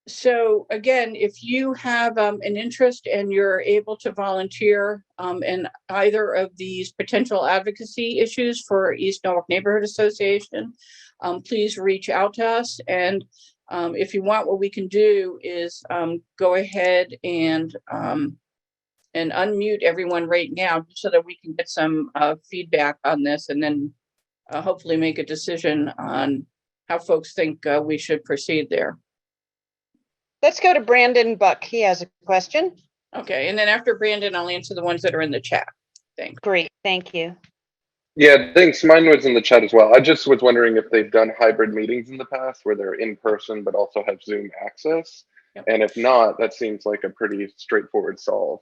So again, if you have an interest and you're able to volunteer in either of these potential advocacy issues for East Norwalk Neighborhood Association, please reach out to us. And if you want, what we can do is go ahead and unmute everyone right now so that we can get some feedback on this, and then hopefully make a decision on how folks think we should proceed there. Let's go to Brandon Buck. He has a question. Okay, and then after Brandon, I'll answer the ones that are in the chat. Thanks. Great, thank you. Yeah, thanks. Mine was in the chat as well. I just was wondering if they've done hybrid meetings in the past where they're in person but also have Zoom access. Yep. And if not, that seems like a pretty straightforward solve.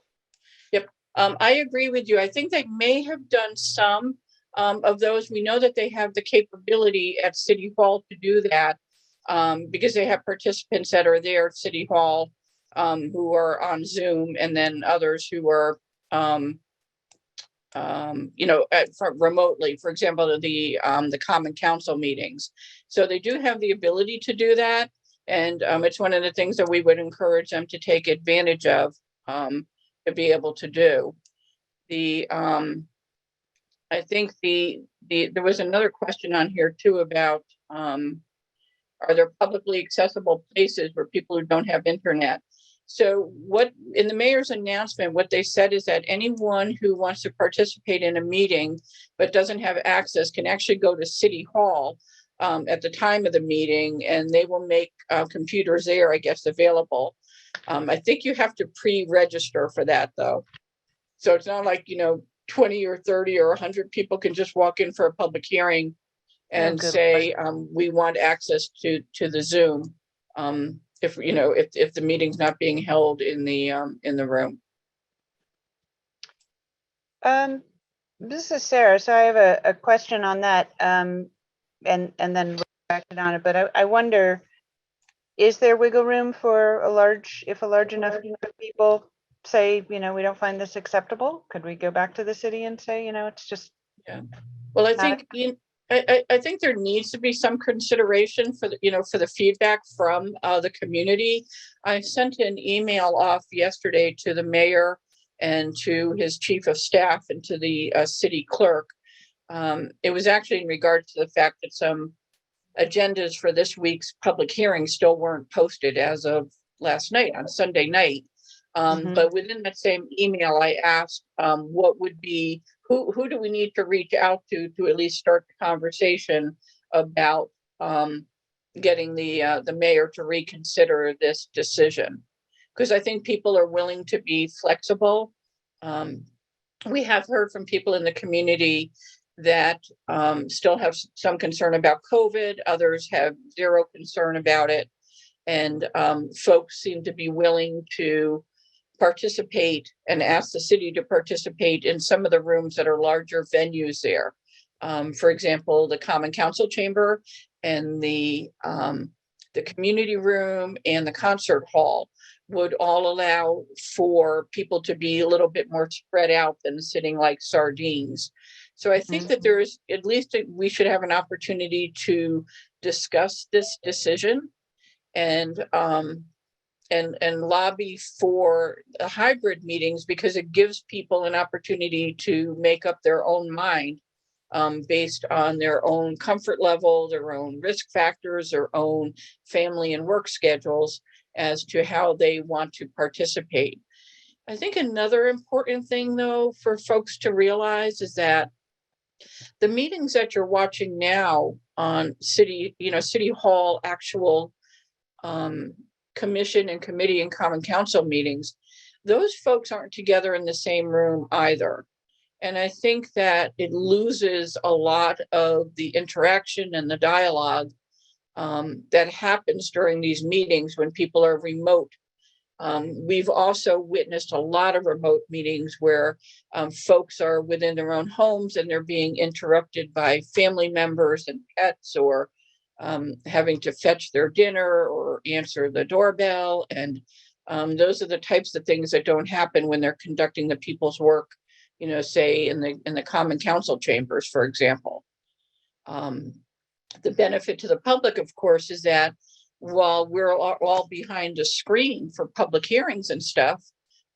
Yep, I agree with you. I think they may have done some of those. We know that they have the capability at City Hall to do that because they have participants that are there at City Hall who are on Zoom, and then others who are remotely, for example, the Common Council meetings. So they do have the ability to do that. And it's one of the things that we would encourage them to take advantage of to be able to do. I think there was another question on here too about are there publicly accessible places where people who don't have internet? So what in the mayor's announcement, what they said is that anyone who wants to participate in a meeting but doesn't have access can actually go to City Hall at the time of the meeting, and they will make computers there, I guess, available. I think you have to pre-register for that though. So it's not like, 20 or 30 or 100 people can just walk in for a public hearing and say, we want access to the Zoom. If the meeting's not being held in the room. This is Sarah. So I have a question on that, and then we'll back it on it. But I wonder, is there wiggle room for if a large enough group of people say, we don't find this acceptable? Could we go back to the city and say, it's just. Yeah. Well, I think I think there needs to be some consideration for the feedback from the community. I sent an email off yesterday to the mayor and to his chief of staff and to the city clerk. It was actually in regard to the fact that some agendas for this week's public hearing still weren't posted as of last night, on Sunday night. But within that same email, I asked what would be, who do we need to reach out to at least start the conversation about getting the mayor to reconsider this decision? Because I think people are willing to be flexible. We have heard from people in the community that still have some concern about COVID. Others have zero concern about it. And folks seem to be willing to participate and ask the city to participate in some of the rooms that are larger venues there. For example, the Common Council Chamber and the community room and the concert hall would all allow for people to be a little bit more spread out than sitting like sardines. So I think that there is, at least we should have an opportunity to discuss this decision and lobby for the hybrid meetings, because it gives people an opportunity to make up their own mind based on their own comfort level, their own risk factors, their own family and work schedules as to how they want to participate. I think another important thing, though, for folks to realize is that the meetings that you're watching now on City Hall, actual commission and committee and Common Council meetings, those folks aren't together in the same room either. And I think that it loses a lot of the interaction and the dialogue that happens during these meetings when people are remote. We've also witnessed a lot of remote meetings where folks are within their own homes and they're being interrupted by family members and pets, or having to fetch their dinner or answer the doorbell. And those are the types of things that don't happen when they're conducting the people's work, say in the Common Council chambers, for example. The benefit to the public, of course, is that while we're all behind a screen for public hearings and stuff,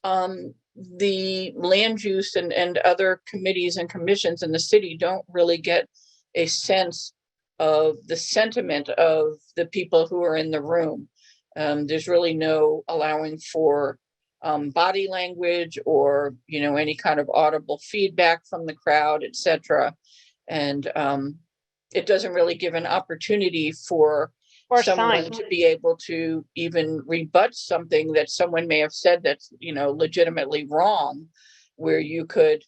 the land use and other committees and commissions in the city don't really get a sense of the sentiment of the people who are in the room. There's really no allowing for body language or, any kind of audible feedback from the crowd, etc. And it doesn't really give an opportunity for someone signs. to be able to even rebut something that someone may have said that's, legitimately wrong, where you could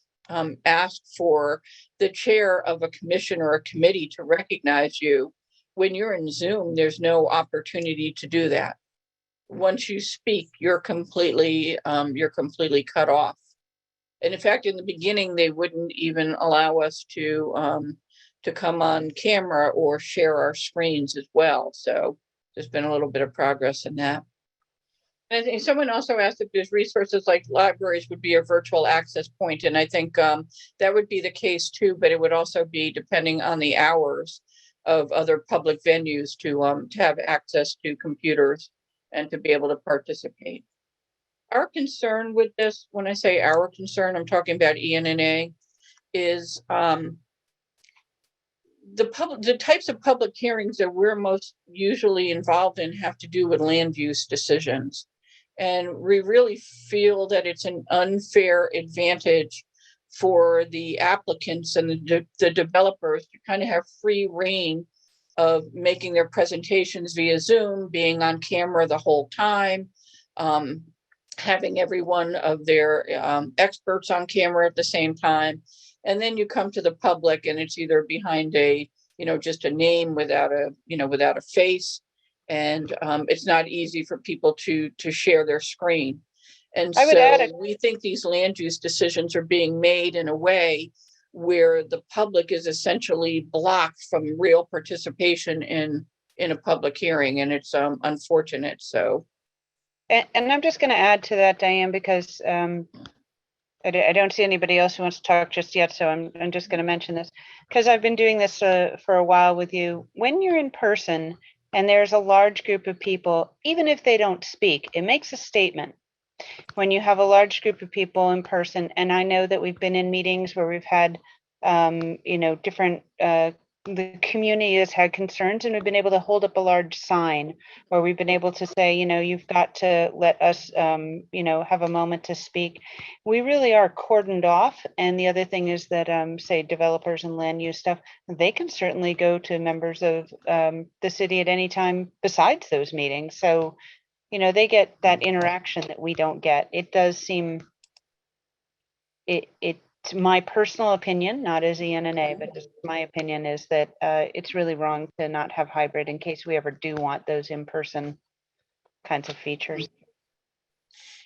ask for the chair of a commission or a committee to recognize you. When you're in Zoom, there's no opportunity to do that. Once you speak, you're completely cut off. And in fact, in the beginning, they wouldn't even allow us to come on camera or share our screens as well. So there's been a little bit of progress in that. And I think someone also asked if there's resources like libraries would be a virtual access point. And I think that would be the case too, but it would also be depending on the hours of other public venues to have access to computers and to be able to participate. Our concern with this, when I say our concern, I'm talking about ENNA, is the types of public hearings that we're most usually involved in have to do with land use decisions. And we really feel that it's an unfair advantage for the applicants and the developers to kind of have free reign of making their presentations via Zoom, being on camera the whole time, having every one of their experts on camera at the same time. And then you come to the public and it's either behind a, just a name without a face. And it's not easy for people to share their screen. And so we think these land use decisions are being made in a way where the public is essentially blocked from real participation in a public hearing. And it's unfortunate. So. And I'm just going to add to that, Diane, because I don't see anybody else who wants to talk just yet. So I'm just going to mention this because I've been doing this for a while with you. When you're in person and there's a large group of people, even if they don't speak, it makes a statement. When you have a large group of people in person, and I know that we've been in meetings where we've had, different, the community has had concerns, and we've been able to hold up a large sign, or we've been able to say, you've got to let us, have a moment to speak. We really are cordoned off. And the other thing is that, say, developers and land use stuff, they can certainly go to members of the city at any time besides those meetings. So, they get that interaction that we don't get. It does seem, it's my personal opinion, not as ENNA, but just my opinion is that it's really wrong to not have hybrid in case we ever do want those in-person kinds of features.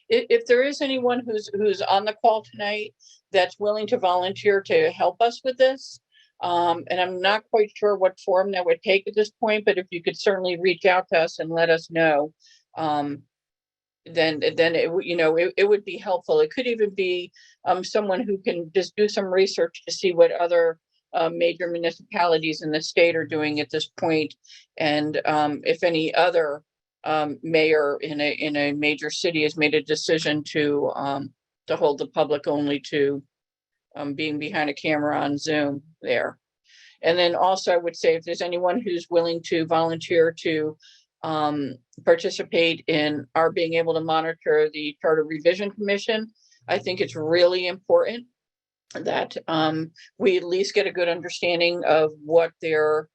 If there is anyone who's on the call tonight that's willing to volunteer to help us with this, and I'm not quite sure what form that would take at this point, but if you could certainly reach out to us and let us know, then it would be helpful. It could even be someone who can just do some research to see what other major municipalities in the state are doing at this point, and if any other mayor in a major city has made a decision to hold the public only to being behind a camera on Zoom there. And then also I would say if there's anyone who's willing to volunteer to participate in our being able to monitor the Charter Revision Commission, I think it's really important that we at least get a good understanding of what they're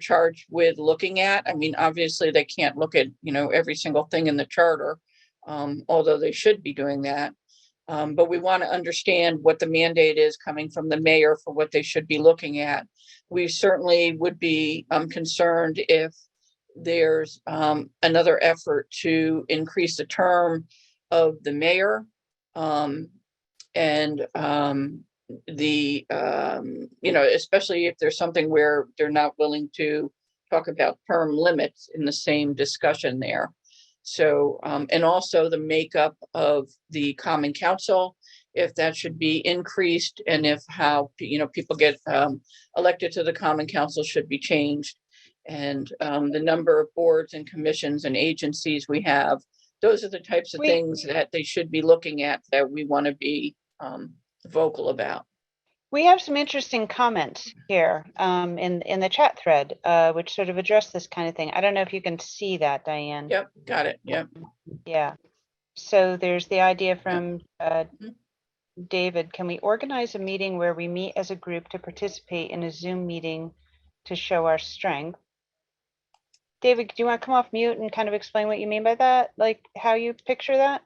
charged with looking at. I mean, obviously they can't look at every single thing in the charter, although they should be doing that. But we want to understand what the mandate is coming from the mayor for what they should be looking at. We certainly would be concerned if there's another effort to increase the term of the mayor, and especially if there's something where they're not willing to talk about term limits in the same discussion there. So, and also the makeup of the Common Council, if that should be increased, and if how people get elected to the Common Council should be changed. and the number of boards and commissions and agencies we have. Those are the types of things that they should be looking at, that we want to be vocal about. We have some interesting comments here in the chat thread, which sort of address this kind of thing. I don't know if you can see that, Diane. Yep, got it. Yep. Yeah. So there's the idea from David. Can we organize a meeting where we meet as a group to participate in a Zoom meeting to show our strength? David, do you want to come off mute and kind of explain what you mean by that? Like how you picture that?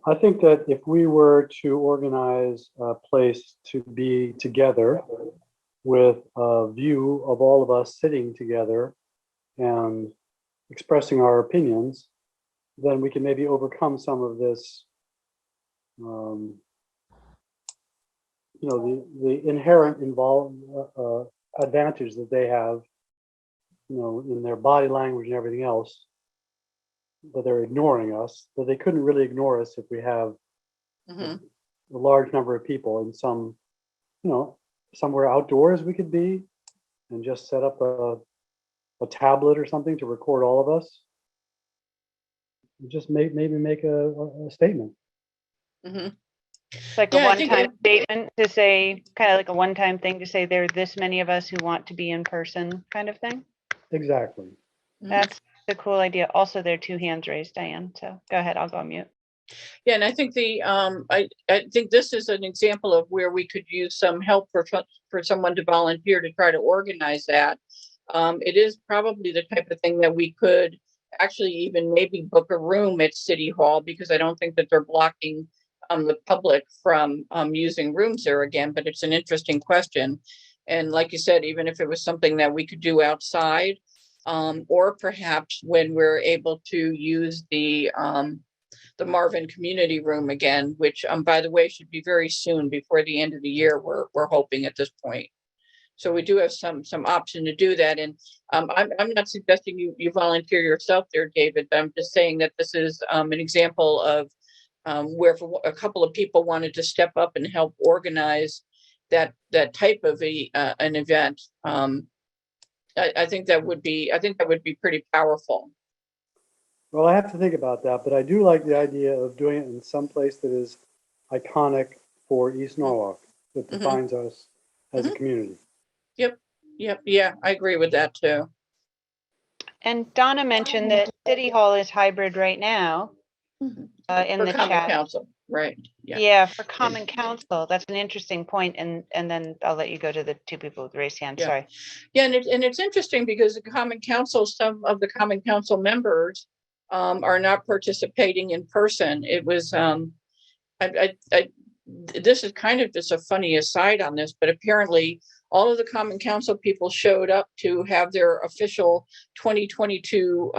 I think that if we were to organize a place to be together with a view of all of us sitting together and expressing our opinions, then we can maybe overcome some of this, the inherent advantage that they have, in their body language and everything else, that they're ignoring us, that they couldn't really ignore us if we have a large number of people in some, somewhere outdoors we could be and just set up a tablet or something to record all of us. Just maybe make a statement. It's like a one-time statement to say, kind of like a one-time thing to say, there are this many of us who want to be in person kind of thing. Exactly. That's a cool idea. Also, there are 2 hands raised, Diane. So go ahead, I'll go on mute. Yeah, and I think I think this is an example of where we could use some help for someone to volunteer to try to organize that. It is probably the type of thing that we could actually even maybe book a room at City Hall, because I don't think that they're blocking the public from using rooms there again. But it's an interesting question, and like you said, even if it was something that we could do outside. Or perhaps when we're able to use the Marvin Community Room again, which, by the way, should be very soon, before the end of the year. We're hoping at this point. So we do have some option to do that. And I'm not suggesting you volunteer yourself there, David. But I'm just saying that this is an example of where a couple of people wanted to step up and help organize that type of an event. I think that would be pretty powerful. Well, I have to think about that, but I do like the idea of doing it in some place that is iconic for East Norwalk, that defines us as a community. Yep. Yeah, I agree with that too. And Donna mentioned that City Hall is hybrid right now in the chat. Council, right? Yeah, for Common Council. That's an interesting point. And then I'll let you go to the 2 people with raised hands. Sorry. Yeah, and it's interesting because the Common Council, some of the Common Council members are not participating in person. It was this is kind of just a funny aside on this, but apparently all of the Common Council people showed up to have their official 2022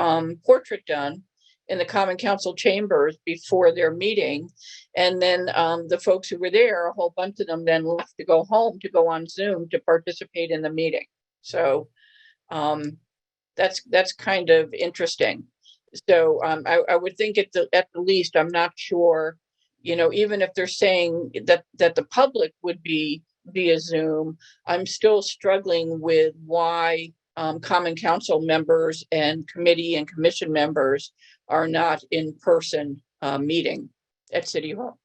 portrait done in the Common Council chambers before their meeting. And then the folks who were there, a whole bunch of them then left to go home, to go on Zoom to participate in the meeting. So that's kind of interesting. So I would think at the least, I'm not sure, even if they're saying that the public would be via Zoom, I'm still struggling with why Common Council members and committee and commission members are not in person meeting at City Hall,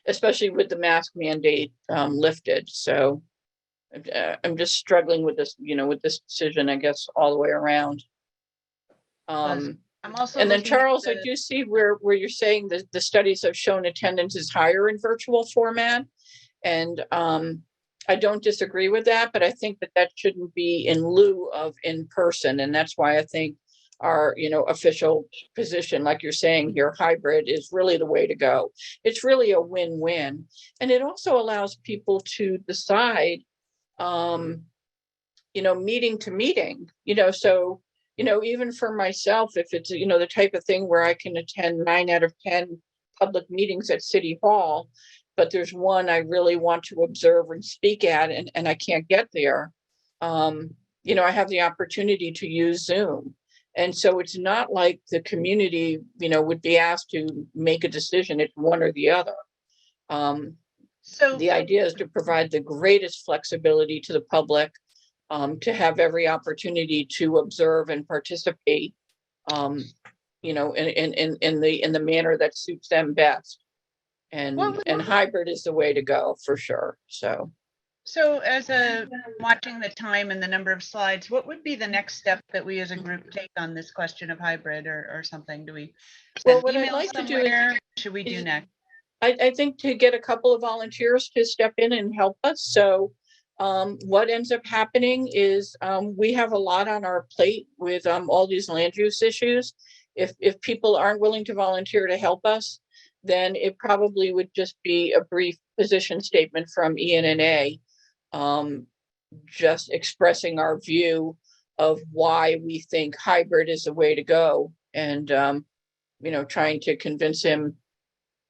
especially with the mask mandate lifted. So I'm just struggling with this, with this decision, I guess, all the way around. I'm also and then Charles, I do see where you're saying that the studies have shown attendance is higher in virtual format. And I don't disagree with that, but I think that shouldn't be in lieu of in person. And that's why I think our, official position, like you're saying here, hybrid is really the way to go. It's really a win-win. And it also allows people to decide, meeting to meeting, so, even for myself, if it's, the type of thing where I can attend 9 out of 10 public meetings at City Hall, but there's one I really want to observe and speak at, and I can't get there, I have the opportunity to use Zoom. And so it's not like the community, would be asked to make a decision. It's one or the other. So the idea is to provide the greatest flexibility to the public, to have every opportunity to observe and participate, you know, in the manner that suits them best. And hybrid is the way to go for sure. So as watching the time and the number of slides, what would be the next step that we as a group take on this question of hybrid or something? Do we well, send what I'd emails like to do somewhere? is, Should we do next? I think to get a couple of volunteers to step in and help us. So what ends up happening is we have a lot on our plate with all these land use issues. If people aren't willing to volunteer to help us, then it probably would just be a brief position statement from ENNA, just expressing our view of why we think hybrid is the way to go, and you know, trying to convince him,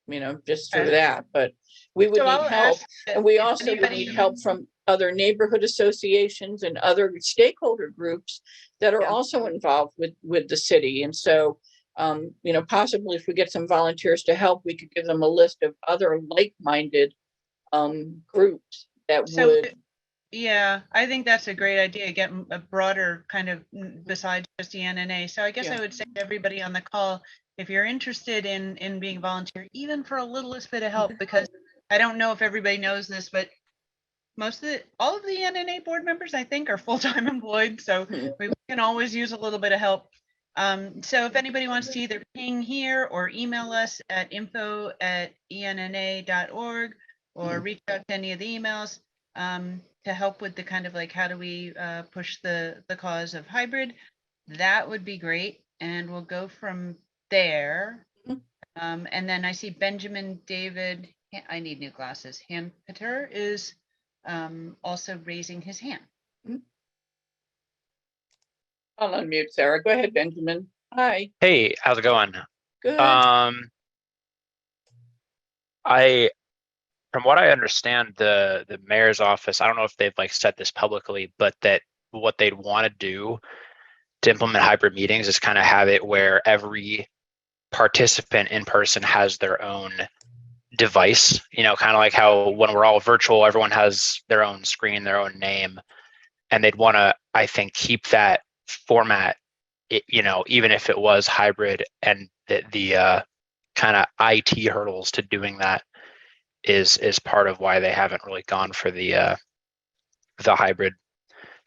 you know, just through that. But we would need help, and we also would need help from other neighborhood associations and other stakeholder groups that are also involved with the city. And so, you know, possibly if we get some volunteers to help, we could give them a list of other like-minded groups that would. Yeah, I think that's a great idea. Get a broader kind of besides just the ENNA. So I guess I would say to everybody on the call, if you're interested in being a volunteer, even for a littlest bit of help, because I don't know if everybody knows this, but all of the ENNA board members, I think, are full-time employed. So we can always use a little bit of help. So if anybody wants to either ping here or email us at info@enna.org or reach out to any of the emails to help with the kind of like, how do we push the cause of hybrid, that would be great. And we'll go from there. And then I see Benjamin David, I need new glasses. Peter is also raising his hand. I'll unmute Sarah. Go ahead, Benjamin. Hi. Hey, how's it going? Good. From what I understand, the mayor's office, I don't know if they've like said this publicly, but that what they'd want to do to implement hybrid meetings is kind of have it where every participant in person has their own device, you know, kind of like how when we're all virtual, everyone has their own screen, their own name, and they'd want to, I think, keep that format, you know, even if it was hybrid, and the kind of IT hurdles to doing that is part of why they haven't really gone for the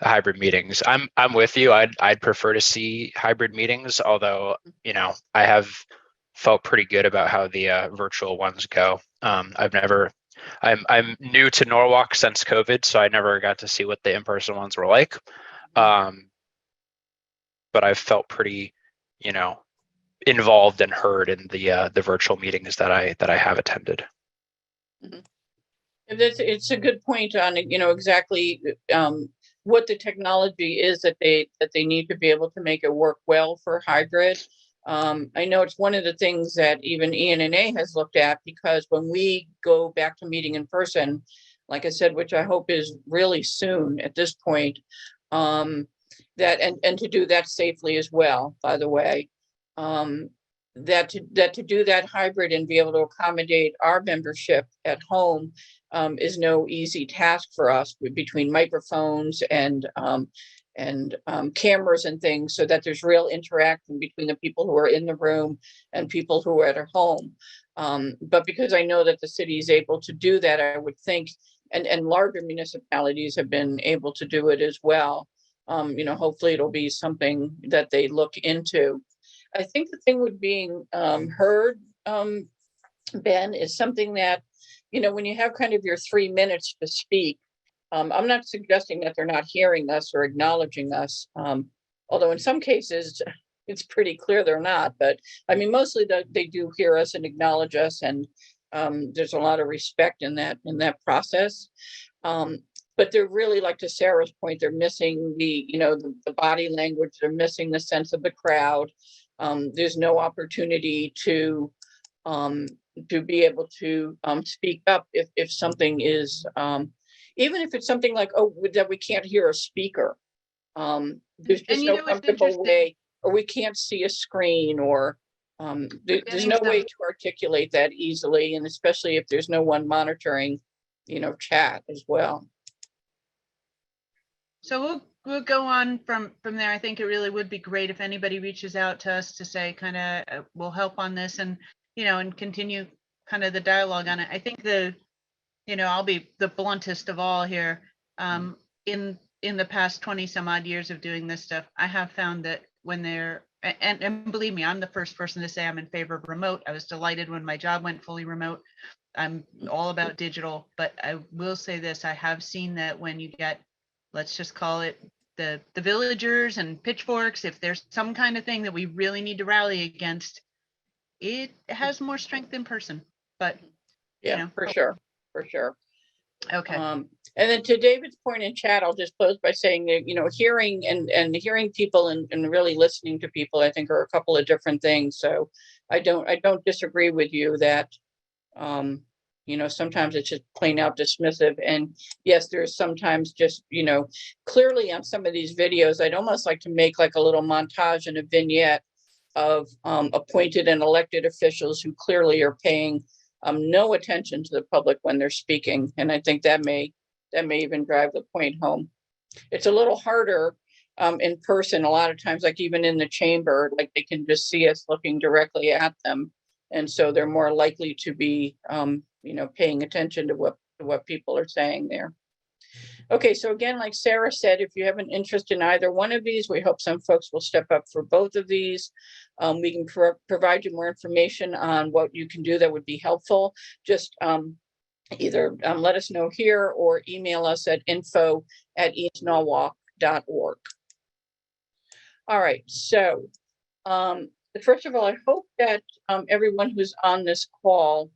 hybrid meetings. I'm with you. I'd prefer to see hybrid meetings, although, you know, I have felt pretty good about how the virtual ones go. I'm new to Norwalk since COVID, so I never got to see what the in-person ones were like. But I've felt pretty, you know, involved and heard in the virtual meetings that I have attended. It's a good point on, you know, exactly what the technology is that they need to be able to make it work well for hybrid. I know it's one of the things that even ENNA has looked at, because when we go back to meeting in person, like I said, which I hope is really soon at this point, that and to do that safely as well, by the way, that to do that hybrid and be able to accommodate our membership at home is no easy task for us, between microphones and cameras and things, so that there's real interaction between the people who are in the room and people who are at home. But because I know that the city is able to do that, I would think, and larger municipalities have been able to do it as well. You know, hopefully it'll be something that they look into. I think the thing with being heard, Ben, is something that, you know, when you have kind of your 3 minutes to speak, I'm not suggesting that they're not hearing us or acknowledging us, although in some cases it's pretty clear they're not. But I mean, mostly they do hear us and acknowledge us, and there's a lot of respect in that process. But they're really, like to Sarah's point, they're missing the, you know, the body language. They're missing the sense of the crowd. There's no opportunity to be able to speak up if something is, even if it's something like, oh, that we can't hear a speaker. There's just no comfortable way, or we can't see a screen, or there's no way to articulate that easily, and especially if there's no one monitoring, you know, chat as well. So we'll go on from there. I think it really would be great if anybody reaches out to us to say kind of we'll help on this and, you know, and continue kind of the dialogue on it. I think I'll be the bluntest of all here. In the past 20 some odd years of doing this stuff, I have found that when and believe me, I'm the first person to say I'm in favor of remote. I was delighted when my job went fully remote. I'm all about digital, but I will say this, I have seen that when you get, let's just call it the villagers and pitchforks, if there's some kind of thing that we really need to rally against, it has more strength in person, but Yeah, for sure. okay. And then to David's point in chat, I'll just close by saying that, hearing and hearing people and really listening to people, I think, are a couple of different things. So I don't disagree with you that, sometimes it's just plain out dismissive. And yes, there's sometimes just, clearly on some of these videos, I'd almost like to make like a little montage and a vignette of appointed and elected officials who clearly are paying no attention to the public when they're speaking. And I think that may even drive the point home. It's a little harder in person a lot of times, like even in the chamber, like they can just see us looking directly at them. And so they're more likely to be, paying attention to what people are saying there. Okay, so again, like Sarah said, if you have an interest in either one of these, we hope some folks will step up for both of these. We can provide you more information on what you can do that would be helpful. Just either let us know here or email us at info@eastnorwalk.org. All right, so first of all, I hope that everyone who's on this call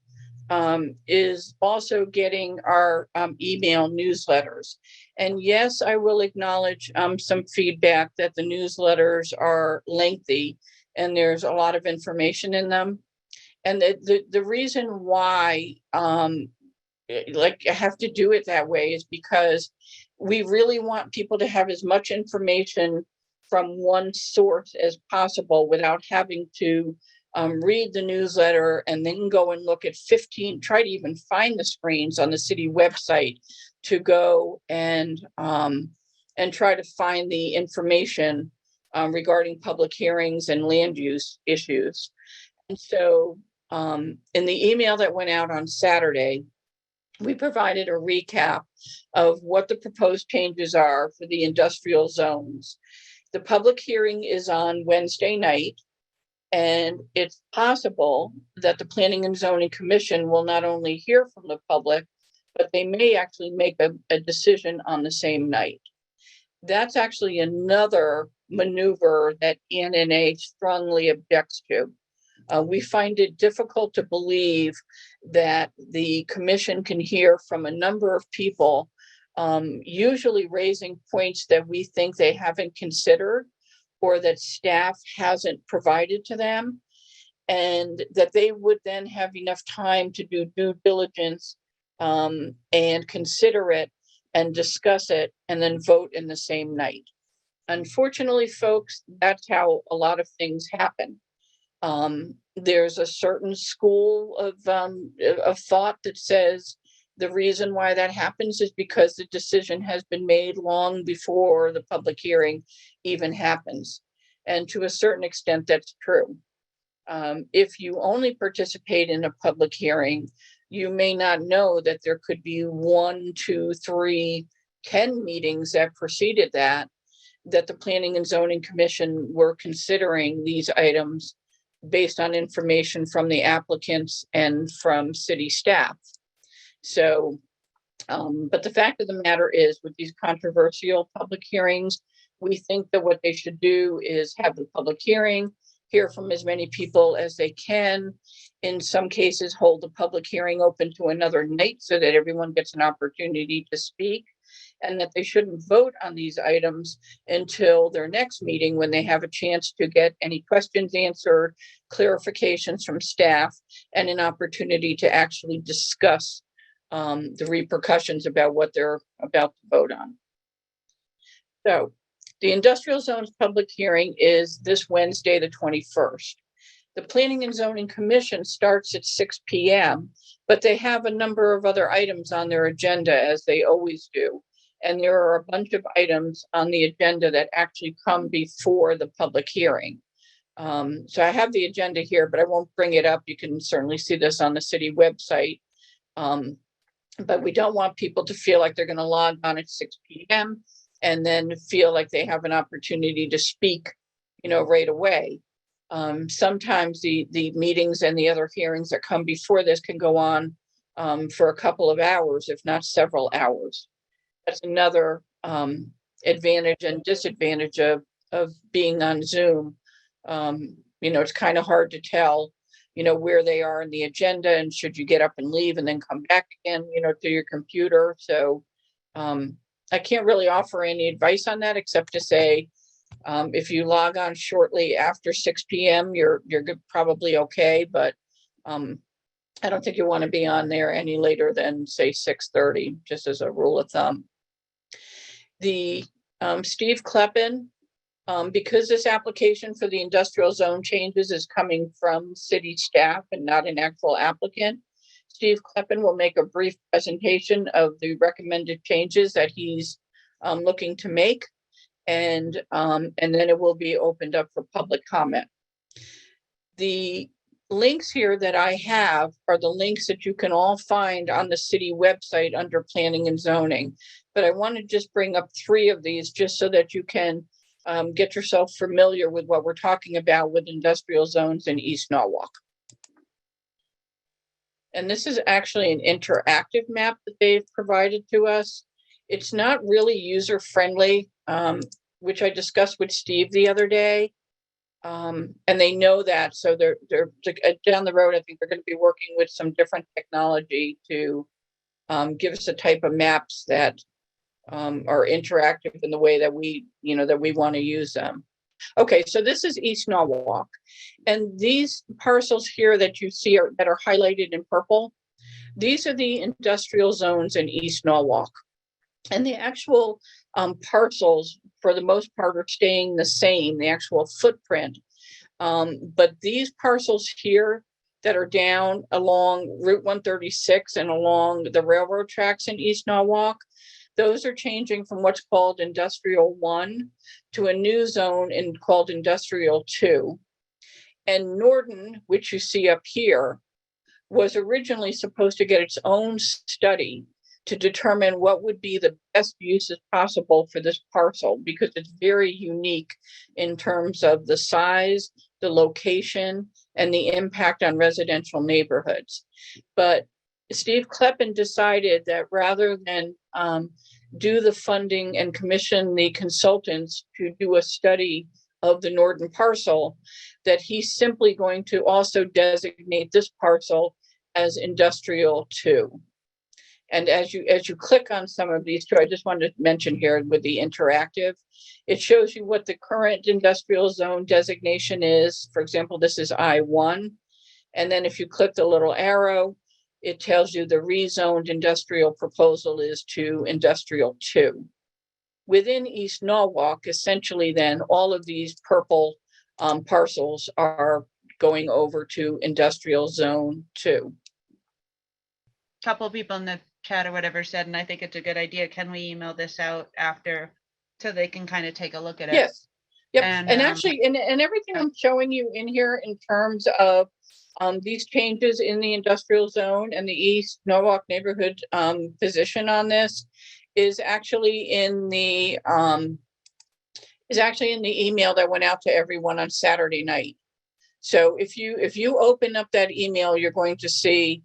is also getting our email newsletters. And yes, I will acknowledge some feedback that the newsletters are lengthy and there's a lot of information in them. And the reason why I have to do it that way is because we really want people to have as much information from one source as possible without having to read the newsletter and then go and look at 15, try to even find the screens on the city website to go and try to find the information regarding public hearings and land use issues. And so in the email that went out on Saturday, we provided a recap of what the proposed changes are for the industrial zones. The public hearing is on Wednesday night. And it's possible that the Planning and Zoning Commission will not only hear from the public, but they may actually make a decision on the same night. That's actually another maneuver that ENNA strongly objects to. We find it difficult to believe that the commission can hear from a number of people, usually raising points that we think they haven't considered or that staff hasn't provided to them, and that they would then have enough time to do due diligence and consider it and discuss it and then vote in the same night. Unfortunately, folks, that's how a lot of things happen. There's a certain school of thought that says the reason why that happens is because the decision has been made long before the public hearing even happens. And to a certain extent, that's true. If you only participate in a public hearing, you may not know that there could be 1, 2, 3, 10 meetings that preceded that the Planning and Zoning Commission were considering these items based on information from the applicants and from city staff. So, but the fact of the matter is, with these controversial public hearings, we think that what they should do is have the public hearing, hear from as many people as they can. In some cases, hold the public hearing open to another night so that everyone gets an opportunity to speak, and that they shouldn't vote on these items until their next meeting when they have a chance to get any questions answered, clarifications from staff, and an opportunity to actually discuss the repercussions about what they're about to vote on. So the industrial zones public hearing is this Wednesday, the 21st. The Planning and Zoning Commission starts at 6 p.m., but they have a number of other items on their agenda, as they always do. And there are a bunch of items on the agenda that actually come before the public hearing. So I have the agenda here, but I won't bring it up. You can certainly see this on the city website. But we don't want people to feel like they're going to log on at 6 p.m. and then feel like they have an opportunity to speak, right away. Sometimes the meetings and the other hearings that come before this can go on for a couple of hours, if not several hours. That's another advantage and disadvantage of being on Zoom. It's kind of hard to tell, where they are in the agenda, and should you get up and leave and then come back again, to your computer. So I can't really offer any advice on that, except to say, if you log on shortly after 6 p.m., you're good, probably okay. But I don't think you want to be on there any later than, say, 6:30, just as a rule of thumb. The Steve Kleppen, because this application for the industrial zone changes is coming from city staff and not an actual applicant, Steve Kleppen will make a brief presentation of the recommended changes that he's looking to make, and then it will be opened up for public comment. The links here that I have are the links that you can all find on the city website under planning and zoning. But I want to just bring up 3 of these just so that you can get yourself familiar with what we're talking about with industrial zones in East Norwalk. And this is actually an interactive map that they've provided to us. It's not really user friendly, which I discussed with Steve the other day. And they know that, so they're down the road. I think they're going to be working with some different technology to give us the type of maps that are interactive in the way that we want to use them. Okay, so this is East Norwalk, and these parcels here that you see that are highlighted in purple, these are the industrial zones in East Norwalk, and the actual parcels, for the most part, are staying the same, the actual footprint. But these parcels here that are down along Route 136 and along the railroad tracks in East Norwalk, those are changing from what's called Industrial 1 to a new zone called Industrial 2. And Norden, which you see up here, was originally supposed to get its own study to determine what would be the best uses possible for this parcel, because it's very unique in terms of the size, the location, and the impact on residential neighborhoods. But Steve Kleppen decided that rather than do the funding and commission the consultants to do a study of the Norden parcel, that he's simply going to also designate this parcel as Industrial 2. And as you click on some of these two, I just wanted to mention here with the interactive, it shows you what the current industrial zone designation is. For example, this is I-1. And then if you click the little arrow, it tells you the rezoned industrial proposal is to Industrial 2. Within East Norwalk, essentially then, all of these purple parcels are going over to Industrial Zone 2. A couple of people in the chat or whatever said, and I think it's a good idea, can we email this out after so they can kind of take a look at it? Yes. Yep. And actually, and everything I'm showing you in here in terms of these changes in the industrial zone and the East Norwalk neighborhood position on this is actually in the email that went out to everyone on Saturday night. So if you open up that email, you're going to see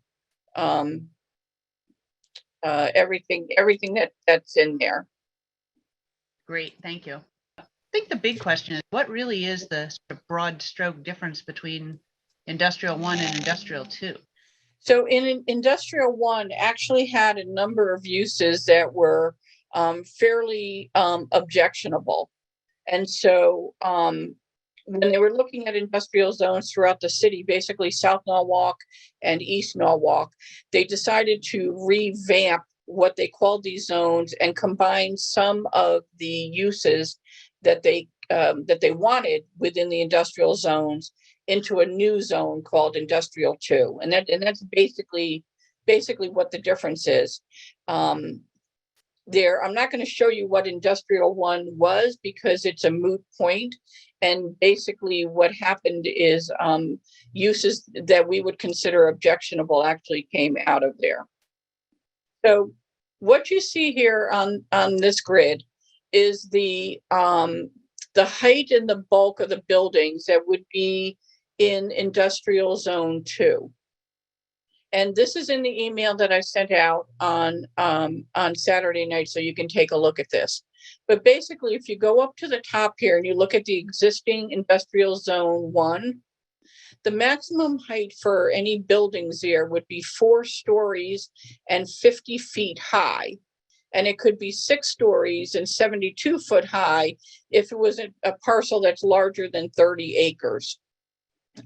everything that's in there. Great, thank you. I think the big question is, what really is the sort of broad stroke difference between Industrial 1 and Industrial 2? So in Industrial 1 actually had a number of uses that were fairly objectionable. And so when they were looking at industrial zones throughout the city, basically South Norwalk and East Norwalk, they decided to revamp what they called these zones and combine some of the uses that they wanted within the industrial zones into a new zone called Industrial 2. And that's basically what the difference is. there. I'm not going to show you what industrial 1 was because it's a moot point. And basically what happened is uses that we would consider objectionable actually came out of there. So what you see here on this grid is the height and the bulk of the buildings that would be in industrial zone 2. And this is in the email that I sent out on Saturday night, so you can take a look at this. But basically, if you go up to the top here and you look at the existing industrial zone 1, the maximum height for any buildings there would be 4 stories and 50 feet high. And it could be 6 stories and 72 foot high if it was a parcel that's larger than 30 acres.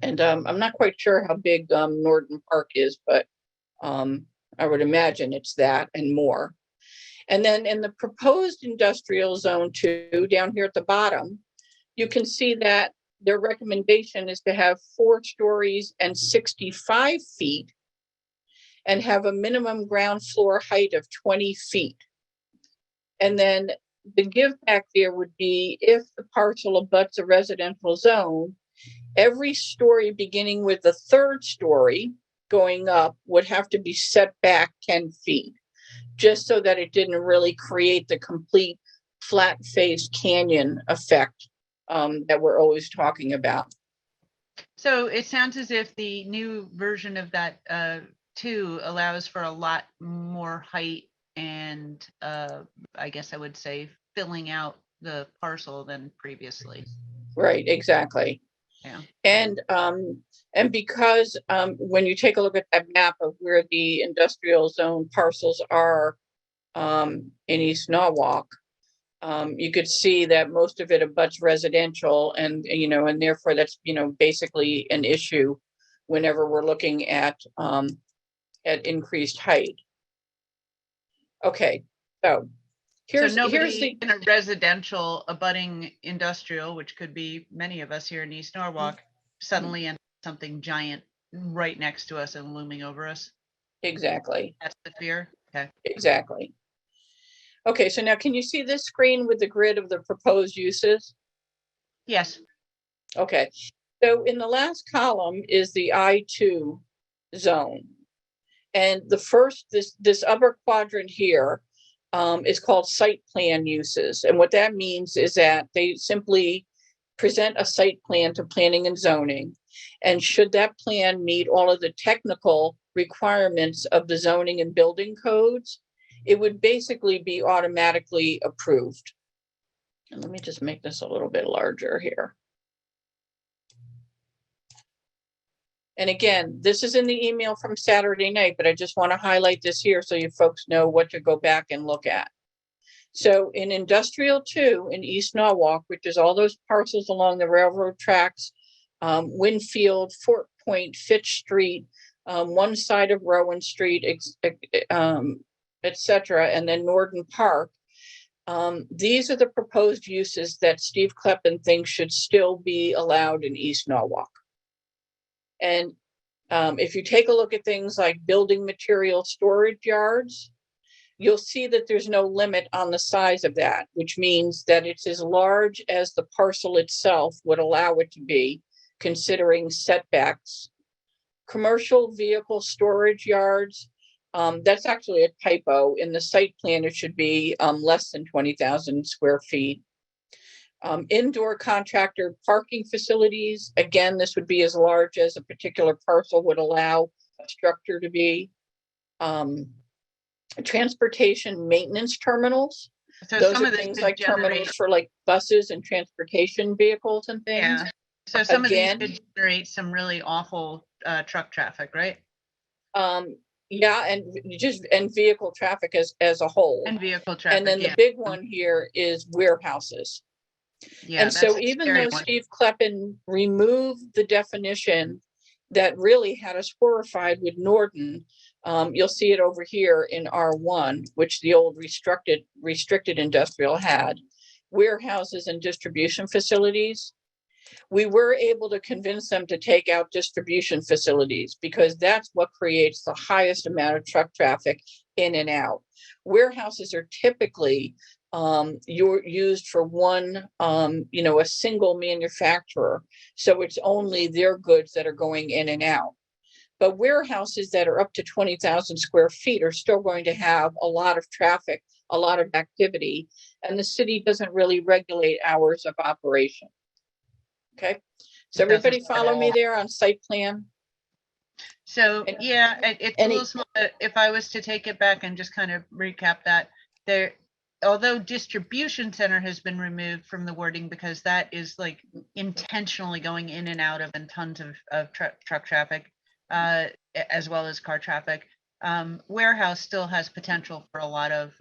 And I'm not quite sure how big Norden Park is, but I would imagine it's that and more. And then in the proposed industrial zone 2, down here at the bottom, you can see that their recommendation is to have 4 stories and 65 feet and have a minimum ground floor height of 20 feet. And then the give back there would be if the parcel abuts a residential zone, every story beginning with the 3rd story going up would have to be set back 10 feet, just so that it didn't really create the complete flat-faced canyon effect that we're always talking about. So it sounds as if the new version of that 2 allows for a lot more height and I guess I would say filling out the parcel than previously. Right, exactly. Yeah. And because when you take a look at that map of where the industrial zone parcels are in East Norwalk, you could see that most of it abuts residential, and and therefore that's basically an issue whenever we're looking at increased height. Okay, so here's nobody the in a residential abutting industrial, which could be many of us here in East Norwalk, suddenly end up something giant right next to us and looming over us. Exactly. That's the fear. Okay. Exactly. Okay, so now can you see this screen with the grid of the proposed uses? Yes. Okay, so in the last column is the I2 zone. And the first, this upper quadrant here is called site plan uses. And what that means is that they simply present a site plan to planning and zoning. And should that plan meet all of the technical requirements of the zoning and building codes, it would basically be automatically approved. And let me just make this a little bit larger here. And again, this is in the email from Saturday night, but I just want to highlight this here so you folks know what to go back and look at. So in Industrial 2 in East Norwalk, which is all those parcels along the railroad tracks, Winfield, Fort Point, Fitch Street, one side of Rowan Street, etc., and then Norden Park. These are the proposed uses that Steve Kleppen thinks should still be allowed in East Norwalk. And if you take a look at things like building material storage yards, you'll see that there's no limit on the size of that, which means that it's as large as the parcel itself would allow it to be, considering setbacks. Commercial vehicle storage yards, that's actually a typo. In the site plan, it should be less than 20,000 square feet. Indoor contractor parking facilities, again, this would be as large as a particular parcel would allow a structure to be. Transportation maintenance terminals. So Those some are of this things could like generate, terminals for like buses and transportation vehicles and things. yeah. So some Again, of these could generate some really awful truck traffic, right? Yeah, and vehicle traffic as a whole. And vehicle traffic. And then yeah. the big one here is warehouses. Yeah, And so that's a even scary though one. Steve Kleppen removed the definition that really had us horrified with Norden, you'll see it over here in R1, which the old restricted industrial had, warehouses and distribution facilities. We were able to convince them to take out distribution facilities because that's what creates the highest amount of truck traffic in and out. Warehouses are typically you're used for one, a single manufacturer. So it's only their goods that are going in and out. But warehouses that are up to 20,000 square feet are still going to have a lot of traffic, a lot of activity, and the city doesn't really regulate hours of operation. Okay, so everybody follow me there on site plan? So, And- yeah, it's a any- little small. If I was to take it back and just kind of recap that, although distribution center has been removed from the wording because that is like intentionally going in and out of and tons of truck traffic, as well as car traffic. Warehouse still has potential for a lot of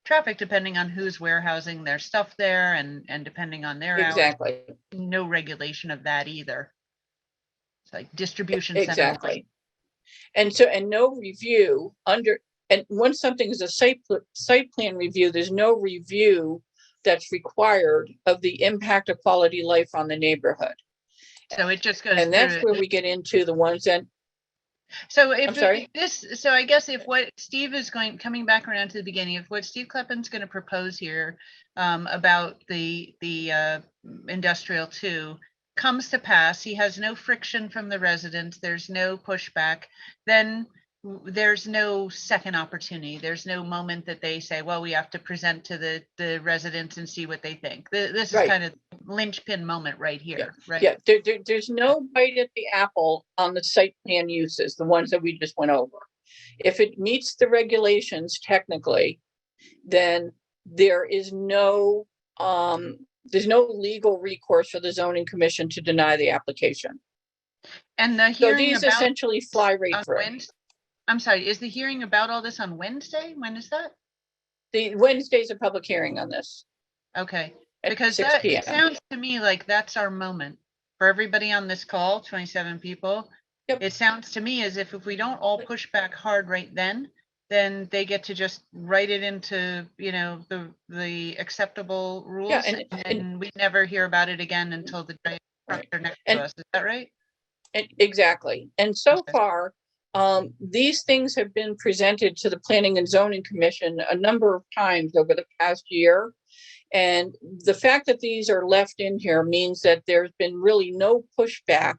traffic depending on who's warehousing their stuff there and depending on their hours. Exactly, No regulation of that either. It's like distribution center. exactly. And no review and once something is a site plan review, there's no review that's required of the impact of quality life on the neighborhood. So it just goes And that's through where we get into the ones that, So I'm sorry? so I guess if what Steve is coming back around to the beginning, if what Steve Kleppen's going to propose here about the industrial 2 comes to pass, he has no friction from the residents, there's no pushback, then there's no second opportunity. There's no moment that they say, well, we have to present to the residents and see what they think. This is Right. kind of linchpin moment right here, right? yeah, there's no bite at the apple on the site plan uses, the ones that we just went over. If it meets the regulations technically, then there's no legal recourse for the zoning commission to deny the application. And the So hearing these about essentially fly right on through. Wednesday, I'm sorry, is the hearing about all this on Wednesday? When is that? The Wednesday's a public hearing on this. Okay, At because 6 it p.m. sounds to me like that's our moment for everybody on this call, 27 people. Yep. It sounds to me as if we don't all push back hard right then they get to just write it into, the acceptable rules, and we never hear about it again until the giant trucks are next to us. Is that right? Exactly. And so Okay. far, these things have been presented to the Planning and Zoning Commission a number of times over the past year. And the fact that these are left in here means that there's been really no pushback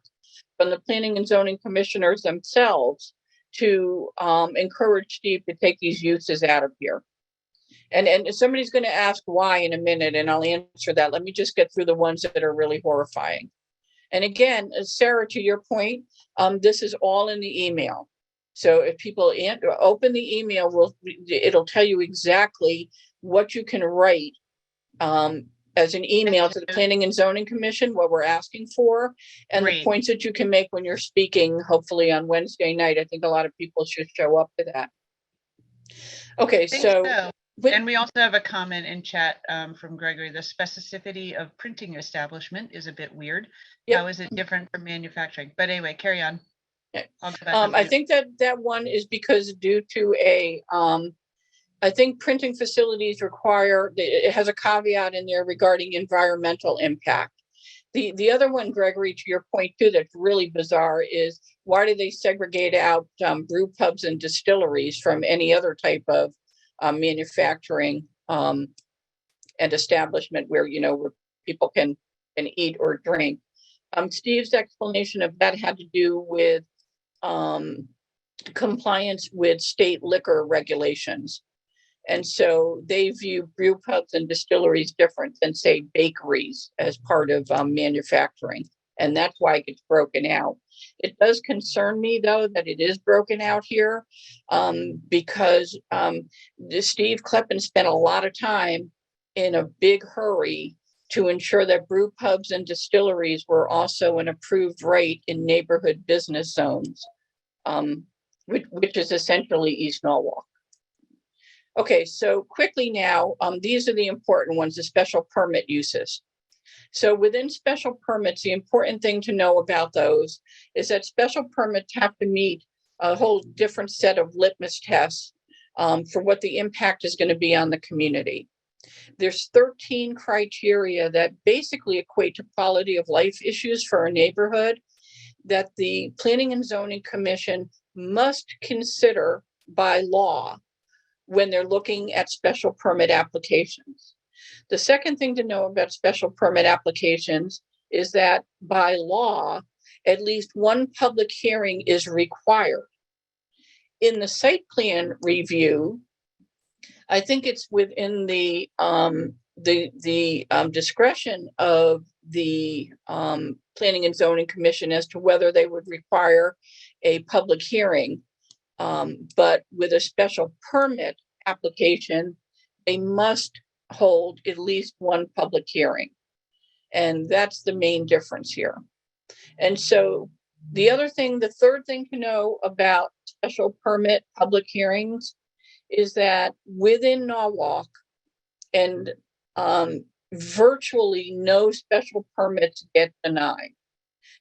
from the Planning and Zoning Commissioners themselves to encourage Steve to take these uses out of here. And somebody's going to ask why in a minute, and I'll answer that. Let me just get through the ones that are really horrifying. And again, Sarah, to your point, this is all in the email. So if people open the email, it'll tell you exactly what you can write as an email to the Planning and Zoning Commission, what we're asking for, and Great. the points that you can make when you're speaking, hopefully on Wednesday night. I think a lot of people should show up to that. Okay, so. And we also have a comment in chat from Gregory. The specificity of printing establishment is a bit weird. Yep. How is it different from manufacturing? But anyway, carry on. I think that one is because due to I think printing facilities require, it has a caveat in there regarding environmental impact. The other one, Gregory, to your point too, that's really bizarre is why do they segregate out brew pubs and distilleries from any other type of manufacturing and establishment where people can eat or drink. Steve's explanation of that had to do with compliance with state liquor regulations. And so they view brew pubs and distilleries different than, say, bakeries as part of manufacturing. And that's why it gets broken out. It does concern me, though, that it is broken out here because Steve Kleppen spent a lot of time in a big hurry to ensure that brew pubs and distilleries were also an approved rate in neighborhood business zones, which is essentially East Norwalk. Okay, so quickly now, these are the important ones, the special permit uses. So within special permits, the important thing to know about those is that special permits have to meet a whole different set of litmus tests for what the impact is going to be on the community. There's 13 criteria that basically equate to quality of life issues for a neighborhood that the Planning and Zoning Commission must consider by law when they're looking at special permit applications. The second thing to know about special permit applications is that by law, at least one public hearing is required. In the site plan review, I think it's within the discretion of the Planning and Zoning Commission as to whether they would require a public hearing. But with a special permit application, they must hold at least one public hearing. And that's the main difference here. And so the third thing to know about special permit public hearings is that within Norwalk, and virtually no special permits get denied.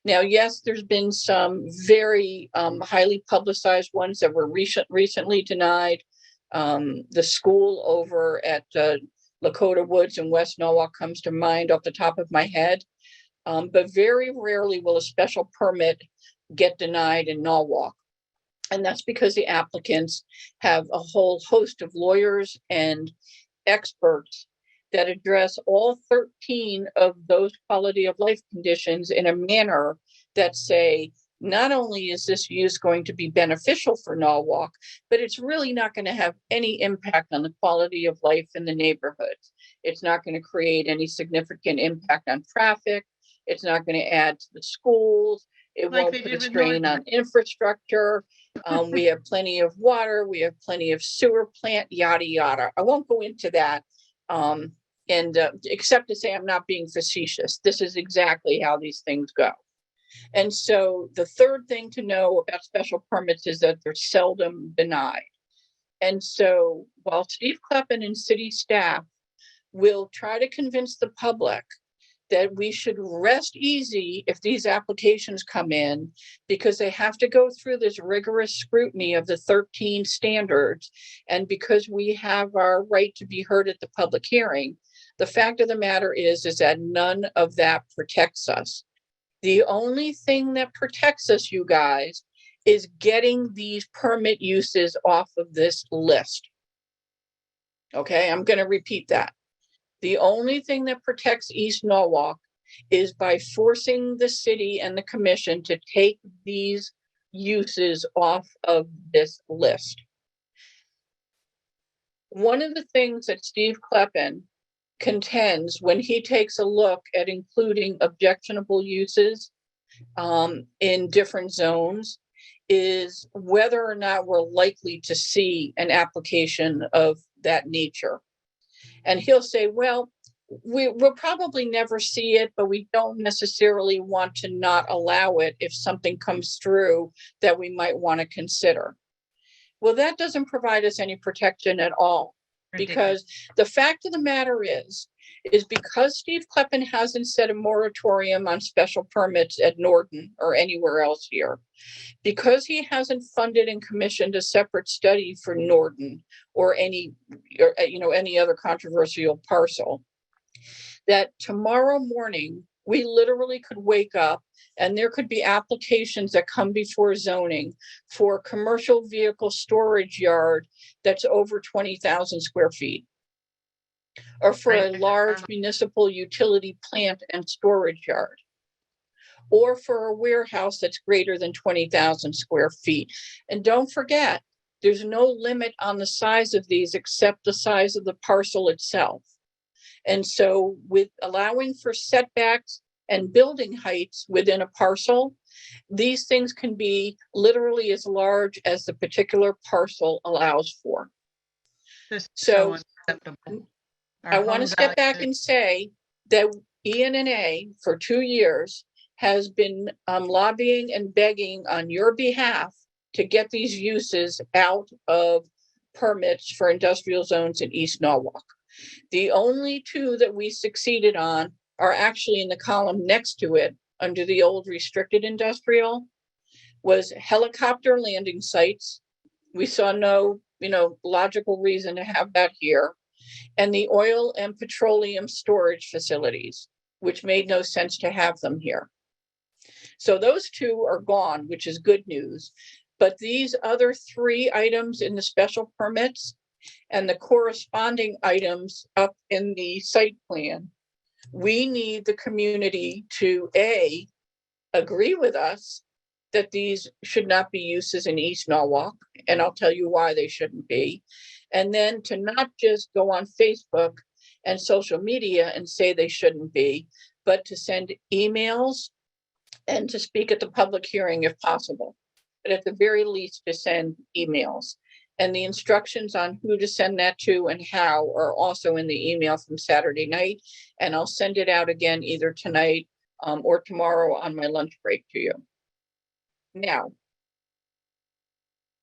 Now, yes, there's been some very highly publicized ones that were recently denied. The school over at Lakota Woods in West Norwalk comes to mind off the top of my head. But very rarely will a special permit get denied in Norwalk. And that's because the applicants have a whole host of lawyers and experts that address all 13 of those quality of life conditions in a manner that say, not only is this use going to be beneficial for Norwalk, but it's really not going to have any impact on the quality of life in the neighborhood. It's not going to create any significant impact on traffic. It's not going to add to the schools. It Like won't they put did a with strain Norden. on infrastructure. We have plenty of water. We have plenty of sewer plant, yada, yada. I won't go into that. Except to say I'm not being facetious. This is exactly how these things go. And so the third thing to know about special permits is that they're seldom denied. And so while Steve Kleppen and city staff will try to convince the public that we should rest easy if these applications come in, because they have to go through this rigorous scrutiny of the 13 standards, and because we have our right to be heard at the public hearing, the fact of the matter is that none of that protects us. The only thing that protects us, you guys, is getting these permit uses off of this list. Okay, I'm going to repeat that. The only thing that protects East Norwalk is by forcing the city and the commission to take these uses off of this list. One of the things that Steve Kleppen contends when he takes a look at including objectionable uses in different zones is whether or not we're likely to see an application of that nature. And he'll say, well, we'll probably never see it, but we don't necessarily want to not allow it if something comes through that we might want to consider. Well, that doesn't provide us any protection at all, because the fact of the matter is because Steve Kleppen hasn't set a moratorium on special permits at Norden or anywhere else here, because he hasn't funded and commissioned a separate study for Norden or any other controversial parcel, that tomorrow morning we literally could wake up and there could be applications that come before zoning for a commercial vehicle storage yard that's over 20,000 square feet, or for a large municipal utility plant and storage yard, or for a warehouse that's greater than 20,000 square feet. And don't forget, there's no limit on the size of these except the size of the parcel itself. And so with allowing for setbacks and building heights within a parcel, these things can be literally as large as the particular parcel allows for. So I want to step back and say that ENNA for 2 years has been lobbying and begging on your behalf to get these uses out of permits for industrial zones in East Norwalk. The only two that we succeeded on are actually in the column next to it under the old restricted industrial, was helicopter landing sites. We saw no, logical reason to have that here. and the oil and petroleum storage facilities, which made no sense to have them here. So those two are gone, which is good news. But these other three items in the special permits and the corresponding items up in the site plan, we need the community to agree with us that these should not be uses in East Norwalk, and I'll tell you why they shouldn't be. And then to not just go on Facebook and social media and say they shouldn't be, but to send emails and to speak at the public hearing if possible. But at the very least, to send emails. And the instructions on who to send that to and how are also in the email from Saturday night. And I'll send it out again either tonight or tomorrow on my lunch break to you. Now,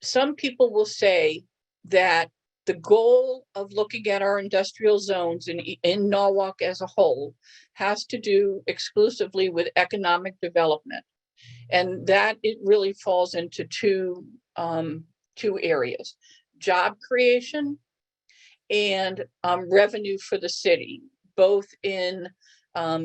some people will say that the goal of looking at our industrial zones in Norwalk as a whole has to do exclusively with economic development. And that it really falls into two areas: job creation and revenue for the city, both in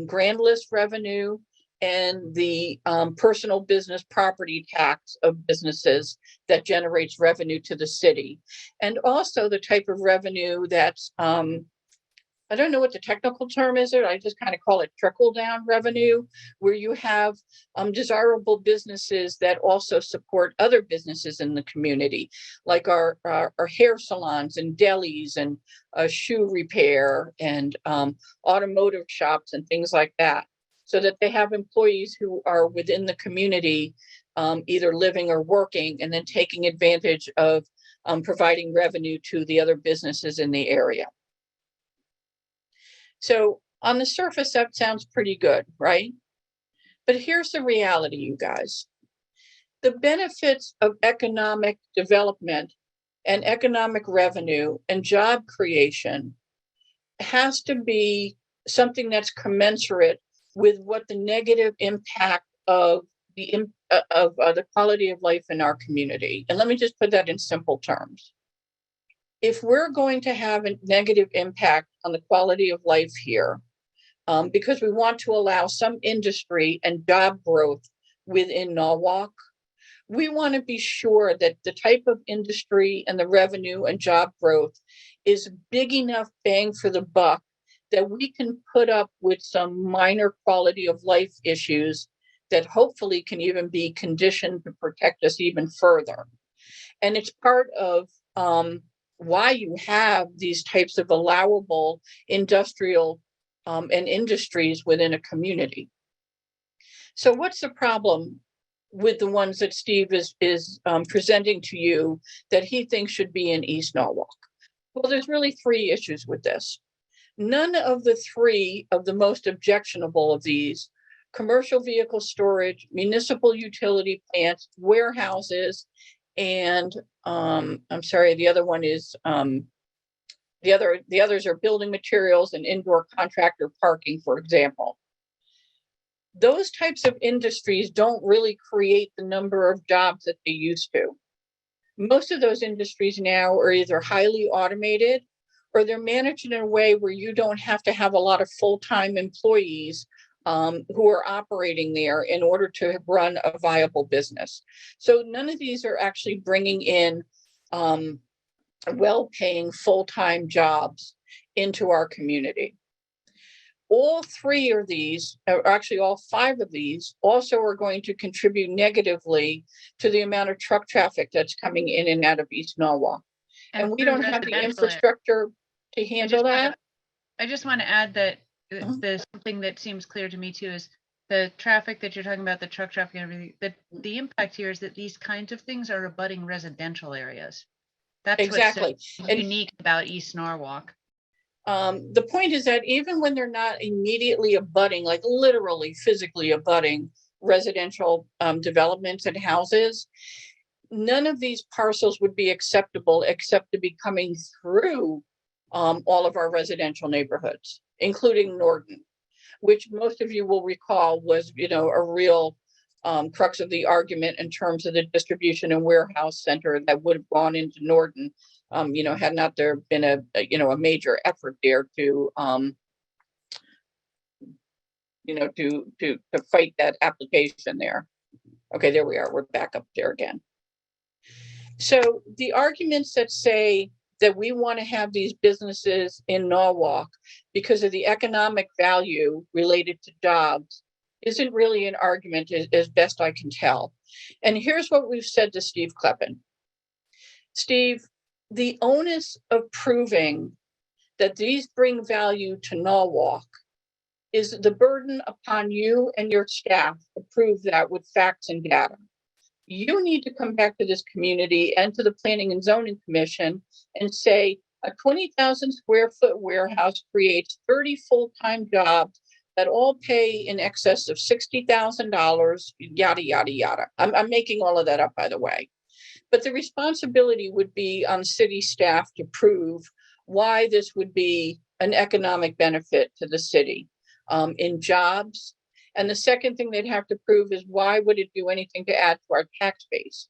grand list revenue and the personal business property tax of businesses that generates revenue to the city. And also the type of revenue that's, I don't know what the technical term is, I just kind of call it trickle down revenue, where you have desirable businesses that also support other businesses in the community, like our hair salons and delis and shoe repair and automotive shops and things like that, so that they have employees who are within the community, either living or working, and then taking advantage of providing revenue to the other businesses in the area. So on the surface, that sounds pretty good, right? But here's the reality, you guys. The benefits of economic development and economic revenue and job creation has to be something that's commensurate with what the negative impact of the quality of life in our community. And let me just put that in simple terms. If we're going to have a negative impact on the quality of life here, because we want to allow some industry and job growth within Norwalk, we want to be sure that the type of industry and the revenue and job growth is big enough bang for the buck that we can put up with some minor quality of life issues that hopefully can even be conditioned to protect us even further. And it's part of why you have these types of allowable industrial and industries within a community. So what's the problem with the ones that Steve is presenting to you that he thinks should be in East Norwalk? Well, there's really three issues with this. None of the three of the most objectionable of these, commercial vehicle storage, municipal utility plants, warehouses, and I'm sorry, the other one is the others are building materials and indoor contractor parking, for example. Those types of industries don't really create the number of jobs that they used to. Most of those industries now are either highly automated or they're managed in a way where you don't have to have a lot of full-time employees who are operating there in order to run a viable business. So none of these are actually bringing in well-paying full-time jobs into our community. All three of these, or actually all five of these, also are going to contribute negatively to the amount of truck traffic that's coming in and out of East Norwalk. And we don't have the infrastructure to handle that. I just want to add that the something that seems clear to me too is the traffic that you're talking about, the truck traffic and everything, that the impact here is that these kinds of things are abutting residential areas. That's exactly what's so unique about East Norwalk. The point is that even when they're not immediately abutting, like literally physically abutting residential developments and houses, none of these parcels would be acceptable except to be coming through all of our residential neighborhoods, including Norden, which most of you will recall was, a real crux of the argument in terms of the distribution and warehouse center that would have gone into Norden Had not there been a major effort there to, to fight that application there. Okay, there we are. We're back up there again. So the arguments that say that we want to have these businesses in Norwalk because of the economic value related to jobs isn't really an argument, as best I can tell. And here's what we've said to Steve Kleppen. Steve, the onus of proving that these bring value to Norwalk is the burden upon you and your staff to prove that with facts and data. You need to come back to this community and to the Planning and Zoning Commission and say a 20,000 square foot warehouse creates 30 full-time jobs that all pay in excess of $60,000, yada, yada, yada. I'm making all of that up, by the way. But the responsibility would be on city staff to prove why this would be an economic benefit to the city in jobs. And the second thing they'd have to prove is why would it do anything to add to our tax base?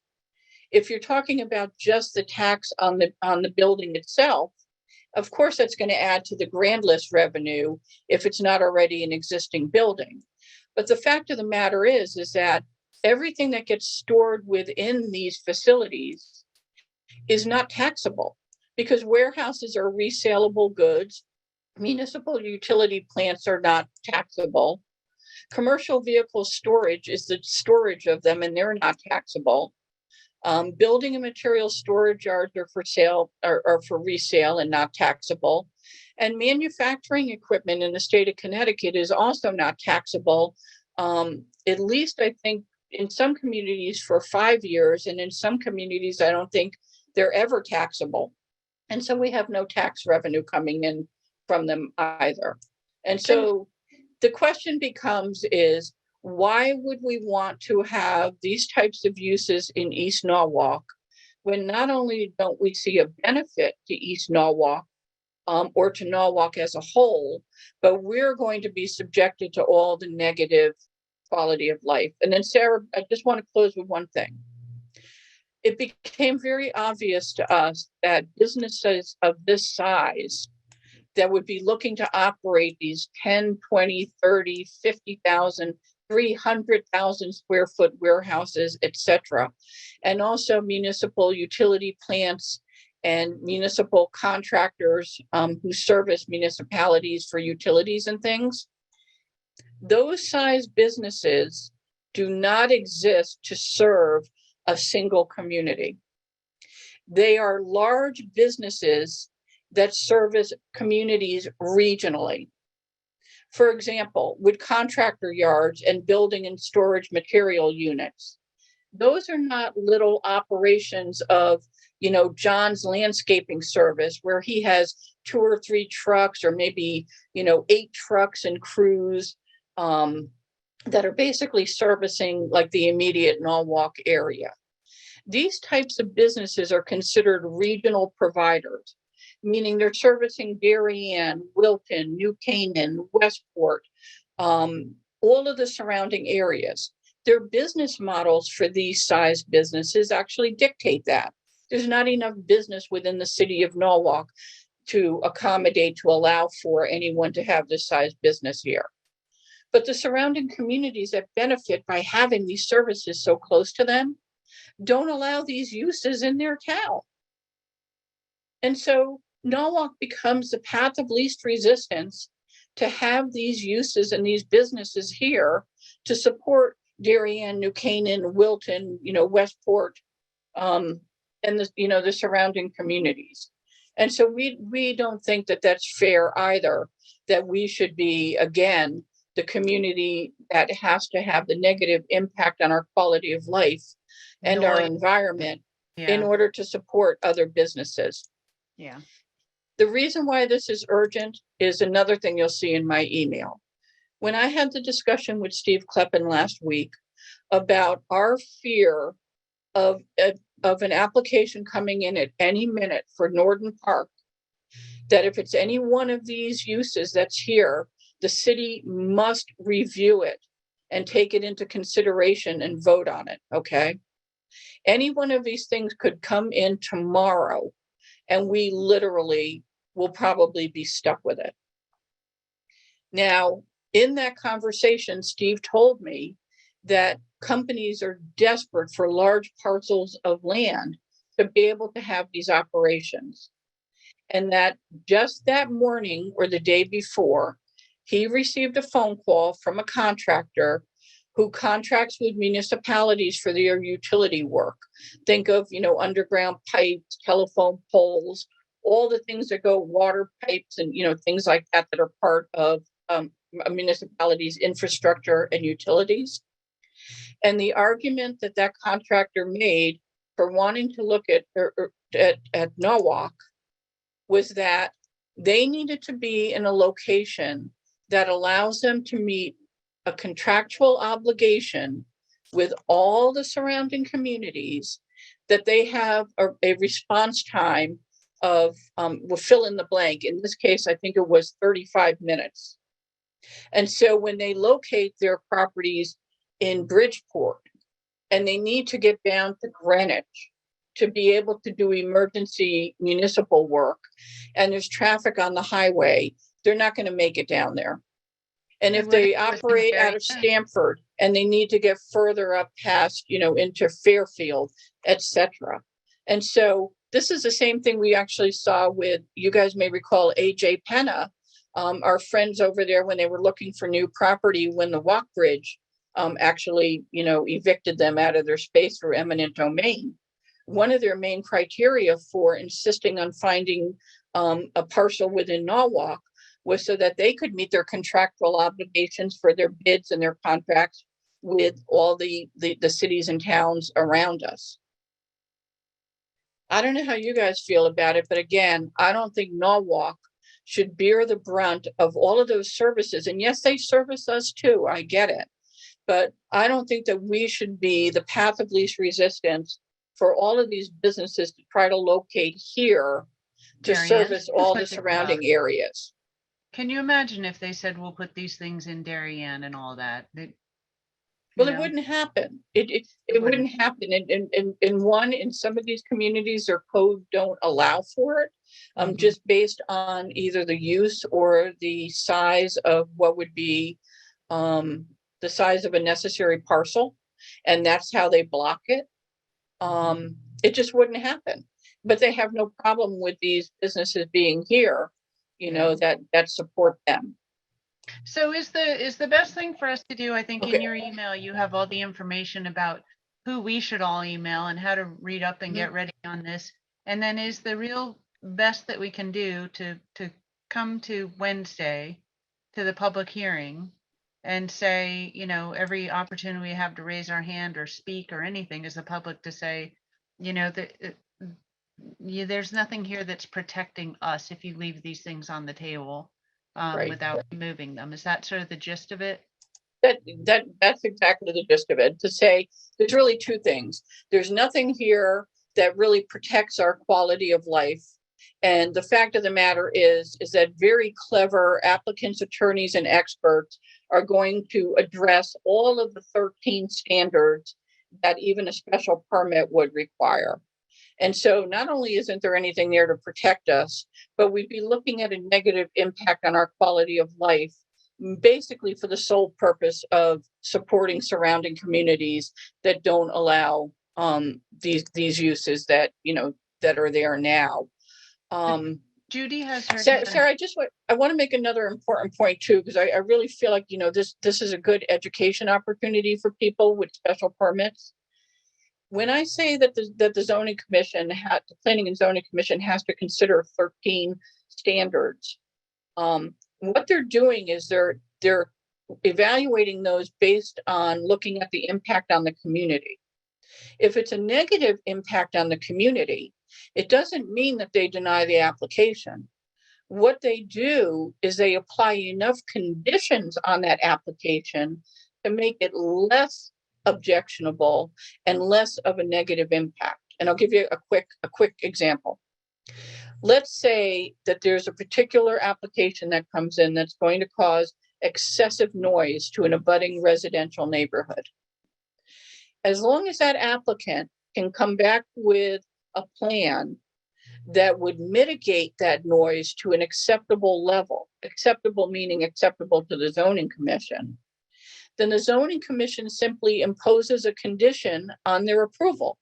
If you're talking about just the tax on the building itself, of course, that's going to add to the grand list revenue if it's not already an existing building. But the fact of the matter is that everything that gets stored within these facilities is not taxable because warehouses are resaleable goods. Municipal utility plants are not taxable. Commercial vehicle storage is the storage of them, and they're not taxable. Building and material storage yards are for sale or for resale and not taxable. And manufacturing equipment in the state of Connecticut is also not taxable. At least I think in some communities for 5 years, and in some communities, I don't think they're ever taxable. And so we have no tax revenue coming in from them either. And so the question becomes is, why would we want to have these types of uses in East Norwalk when not only don't we see a benefit to East Norwalk or to Norwalk as a whole, but we're going to be subjected to all the negative quality of life. And then Sarah, I just want to close with one thing. It became very obvious to us that businesses of this size that would be looking to operate these 10, 20, 30, 50,000, 300,000 square foot warehouses, etc., and also municipal utility plants and municipal contractors who service municipalities for utilities and things. Those size businesses do not exist to serve a single community. They are large businesses that service communities regionally. For example, with contractor yards and building and storage material units. Those are not little operations of, John's landscaping service where he has 2 or 3 trucks or maybe, 8 trucks and crews that are basically servicing like the immediate Norwalk area. These types of businesses are considered regional providers, meaning they're servicing Darien, Wilton, New Canaan, Westport, all of the surrounding areas. Their business models for these size businesses actually dictate that. There's not enough business within the city of Norwalk to accommodate, to allow for anyone to have this size business here. But the surrounding communities that benefit by having these services so close to them don't allow these uses in their town. And so Norwalk becomes the path of least resistance to have these uses and these businesses here to support Darien, New Canaan, Wilton, Westport, and the surrounding communities. And so we don't think that that's fair either, that we should be, again, the community that has to have the negative impact on our quality of life and our environment in order to support other businesses. Yeah. The reason why this is urgent is another thing you'll see in my email. When I had the discussion with Steve Kleppen last week about our fear of an application coming in at any minute for Norden Park, that if it's any one of these uses that's here, the city must review it and take it into consideration and vote on it, okay? Any one of these things could come in tomorrow and we literally will probably be stuck with it. Now, in that conversation, Steve told me that companies are desperate for large parcels of land to be able to have these operations. And that just that morning or the day before, he received a phone call from a contractor who contracts with municipalities for their utility work. Think of, underground pipes, telephone poles, all the things that go, water pipes and, things like that that are part of a municipality's infrastructure and utilities. And the argument that that contractor made for wanting to look at Norwalk was that they needed to be in a location that allows them to meet a contractual obligation with all the surrounding communities, that they have a response time of, we'll fill in the blank. In this case, I think it was 35 minutes. And so when they locate their properties in Bridgeport and they need to get down to Greenwich to be able to do emergency municipal work, and there's traffic on the highway, they're not going to make it down there. And if they operate out of Stamford and they need to get further up past, into Fairfield, etc. And so this is the same thing we actually saw with, you guys may recall, AJ Penna, our friends over there, when they were looking for new property, when the Walk Bridge actually, evicted them out of their space for eminent domain. One of their main criteria for insisting on finding a parcel within Norwalk was so that they could meet their contractual obligations for their bids and their contracts with all the cities and towns around us. I don't know how you guys feel about it, but again, I don't think Norwalk should bear the brunt of all of those services. And yes, they service us too, I get it. But I don't think that we should be the path of least resistance for all of these businesses to try to locate here to service all the surrounding areas. Can you imagine if they said, we'll put these things in Darien and all that? Well, it wouldn't happen. It wouldn't happen. In some of these communities, their code don't allow for it, just based on either the use or the size of what would be the size of a necessary parcel. And that's how they block it. It just wouldn't happen. But they have no problem with these businesses being here, that support them. So is the best thing for us to do, I think Okay. in your email, you have all the information about who we should all email and how to read up and get ready on this. And then is the real best that we can do to come to Wednesday to the public hearing and say, every opportunity we have to raise our hand or speak or anything as the public to say, there's nothing here that's protecting us if you leave these things on the table without removing them. Is that sort of the gist of it? That's exactly the gist of it. To say there's really two things. There's nothing here that really protects our quality of life. And the fact of the matter is that very clever applicants, attorneys, and experts are going to address all of the 13 standards that even a special permit would require. And so not only isn't there anything there to protect us, but we'd be looking at a negative impact on our quality of life, basically for the sole purpose of supporting surrounding communities that don't allow these uses that, that are there now. Judy has her Sarah, I want to make another important point too, because I really feel like, this is a good education opportunity for people with special permits. When I say that the zoning commission the planning and zoning commission has to consider 13 standards, what they're doing is they're evaluating those based on looking at the impact on the community. If it's a negative impact on the community, it doesn't mean that they deny the application. What they do is they apply enough conditions on that application to make it less objectionable and less of a negative impact. And I'll give you a quick example. Let's say that there's a particular application that comes in that's going to cause excessive noise to an abutting residential neighborhood. As long as that applicant can come back with a plan that would mitigate that noise to an acceptable level, acceptable meaning acceptable to the zoning commission, then the zoning commission simply imposes a condition on their approval.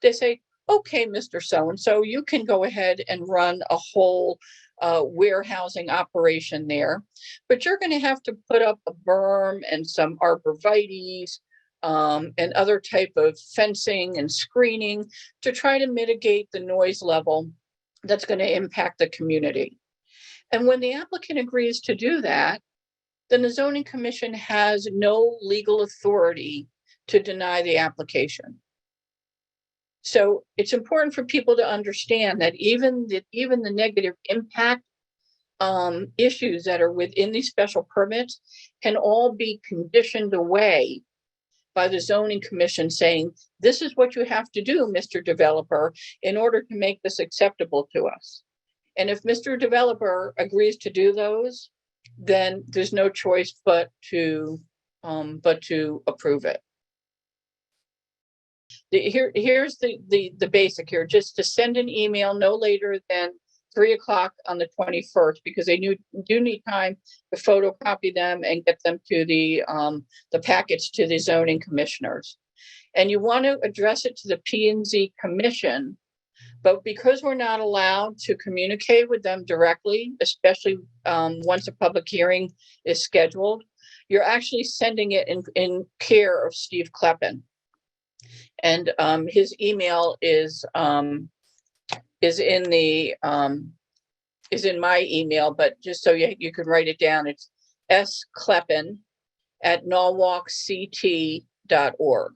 They say, okay, Mr. So-and-so, you can go ahead and run a whole warehousing operation there, but you're going to have to put up a berm and some arborvitaes and other type of fencing and screening to try to mitigate the noise level that's going to impact the community. And when the applicant agrees to do that, then the zoning commission has no legal authority to deny the application. So it's important for people to understand that even the negative impact issues that are within these special permits can all be conditioned away by the zoning commission saying, this is what you have to do, Mr. Developer, in order to make this acceptable to us. And if Mr. Developer agrees to do those, then there's no choice but to approve it. Here's the basic here, just to send an email no later than 3 o'clock on the 21st, because they do need time to photocopy them and get them to the package to the zoning commissioners. And you want to address it to the P&Z commission, but because we're not allowed to communicate with them directly, especially once a public hearing is scheduled, you're actually sending it in care of Steve Kleppen. And his email is in my email, but just so you can write it down, it's skleppen@norwalkct.org.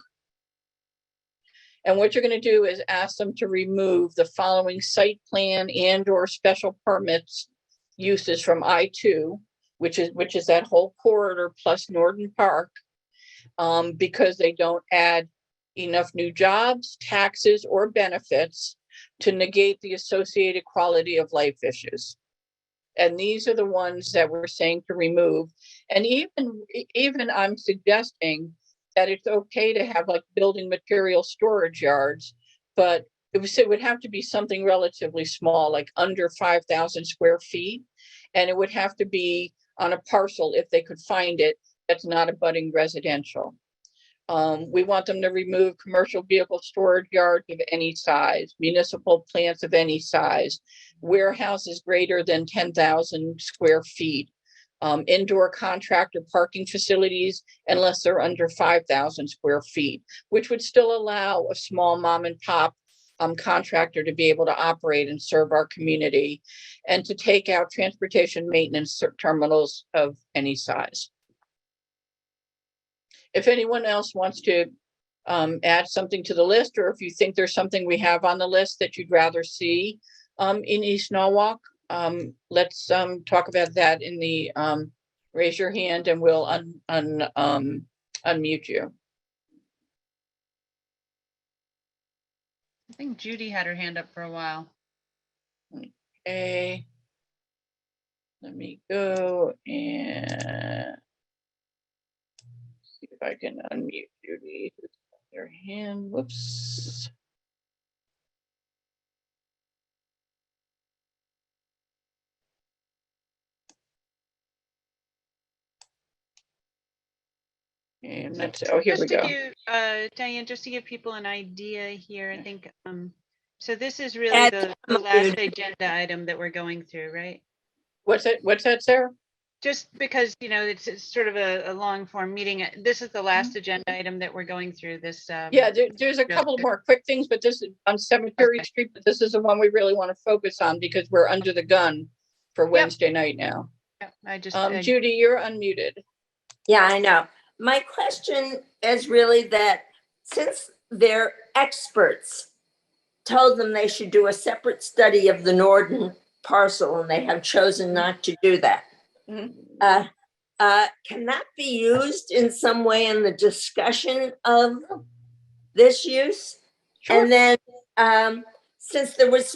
And what you're going to do is ask them to remove the following site plan and/or special permits uses from I-2, which is that whole corridor plus Norden Park, because they don't add enough new jobs, taxes, or benefits to negate the associated quality of life issues. And these are the ones that we're saying to remove. And even I'm suggesting that it's okay to have like building material storage yards, but it would have to be something relatively small, like under 5,000 square feet. And it would have to be on a parcel, if they could find it, that's not abutting residential. We want them to remove commercial vehicle storage yards of any size, municipal plants of any size, warehouses greater than 10,000 square feet, indoor contractor parking facilities, unless they're under 5,000 square feet, which would still allow a small mom and pop contractor to be able to operate and serve our community, and to take out transportation maintenance terminals of any size. If anyone else wants to add something to the list, or if you think there's something we have on the list that you'd rather see in East Norwalk, let's talk about that in the raise your hand and we'll unmute you. I think Judy had her hand up for a while. Okay. Let me go and see if I can unmute Judy. Their hand. Whoops. And that's, oh, here we Just to go. give, Diane, just to give people an idea here, I think, so this is really the last agenda item that we're going through, right? What's that, Sarah? Just because, you know, it's sort of a long form meeting. This is the last agenda item that we're going through this. Yeah, there's a couple more quick things, but this is on Cemetery Street, but this is the one we really want to focus on because we're under the gun for Wednesday night now. Yeah, I just, Judy, you're unmuted. Yeah, I know. My question is really that since their experts told them they should do a separate study of the Norden parcel and they have chosen not to do that, can that be used in some way in the discussion of this use? Sure. And then since it was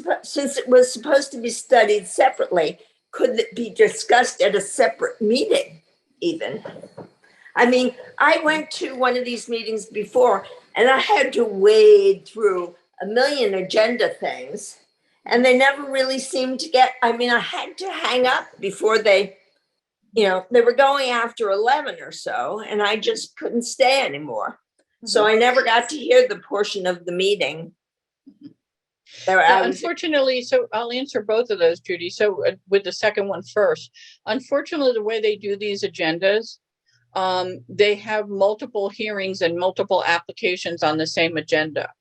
supposed to be studied separately, could it be discussed at a separate meeting even? I mean, I went to one of these meetings before and I had to wade through a million agenda things. And they never really seemed to get, I mean, I had to hang up before they, you know, they were going after 11 or so, and I just couldn't stay anymore. So I never got to hear the portion of the meeting. Unfortunately, so I'll answer both of those, Judy. So with the second one first, unfortunately, the way they do these agendas, they have multiple hearings and multiple applications on the same agenda.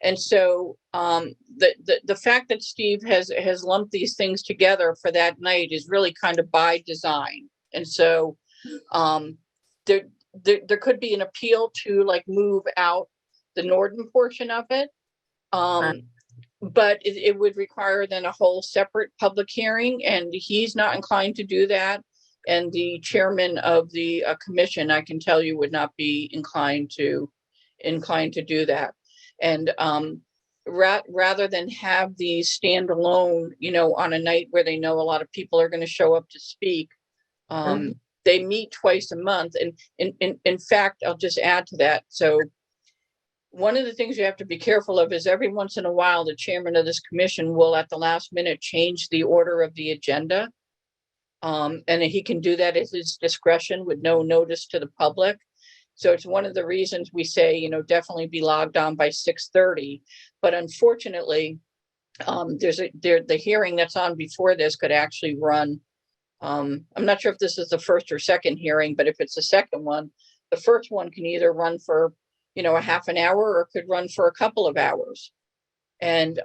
And so the fact that Steve has lumped these things together for that night is really kind of by design. And so there could be an appeal to like move out the Norden portion of it. But it would require then a whole separate public hearing, and he's not inclined to do that. And the chairman of the commission, I can tell you, would not be inclined to do that. And rather than have these standalone, you know, on a night where they know a lot of people are going to show up to speak, they meet twice a month. And in fact, I'll just add to that. So one of the things you have to be careful of is every once in a while, the chairman of this commission will at the last minute change the order of the agenda. And he can do that at his discretion with no notice to the public. So it's one of the reasons we say, you know, definitely be logged on by 6:30. But unfortunately, the hearing that's on before this could actually run. I'm not sure if this is the first or second hearing, but if it's the second one, the first one can either run for, you know, a half an hour or could run for a couple of hours. And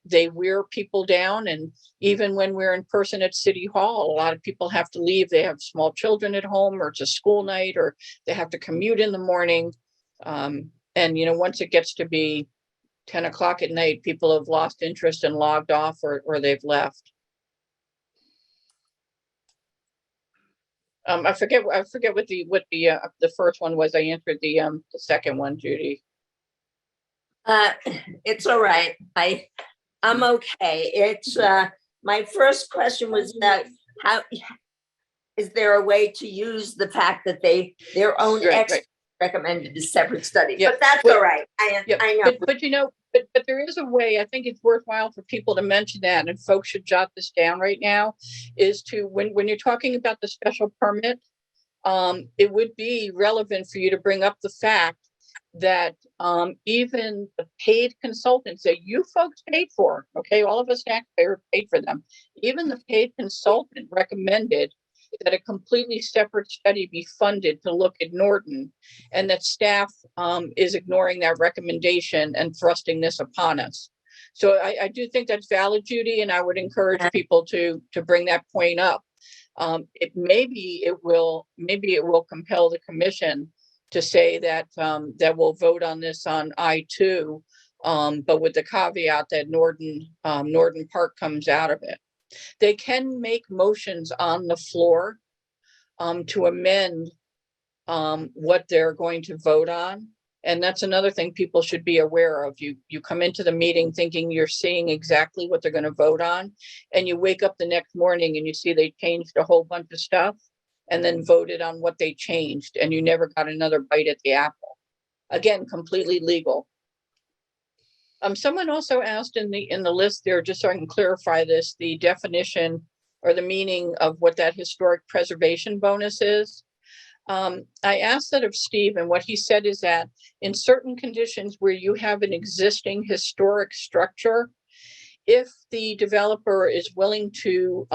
they wear people down. And even when we're in person at City Hall, a lot of people have to leave. They have small children at home, or it's a school night, or they have to commute in the morning. And, you know, once it gets to be 10 o'clock at night, people have lost interest and logged off, or they've left. I forget what the first one was. I answered the second one, Judy. It's all right. I'm okay. It's my first question was that how is there a way to use the fact that their own experts recommended a separate study? Yeah. But that's all right. I know. But you know, but there is a way. I think it's worthwhile for people to mention that, and folks should jot this down right now, is to when you're talking about the special permit, it would be relevant for you to bring up the fact that even the paid consultants that you folks paid for, okay, all of us taxpayers paid for them, even the paid consultant recommended that a completely separate study be funded to look at Norden, and that staff is ignoring that recommendation and thrusting this upon us. So I do think that's valid, Judy, and I would encourage people to bring that point up. Maybe it will compel the commission to say that that we'll vote on this on I-2, but with the caveat that Norden Park comes out of it. They can make motions on the floor to amend what they're going to vote on. And that's another thing people should be aware of. You come into the meeting thinking you're seeing exactly what they're going to vote on, and you wake up the next morning and you see they changed a whole bunch of stuff and then voted on what they changed, and you never got another bite at the apple. Again, completely legal. Someone also asked in the list there, just so I can clarify this, the definition or the meaning of what that historic preservation bonus is. I asked that of Steve, and what he said is that in certain conditions where you have an existing historic structure, if the developer is willing to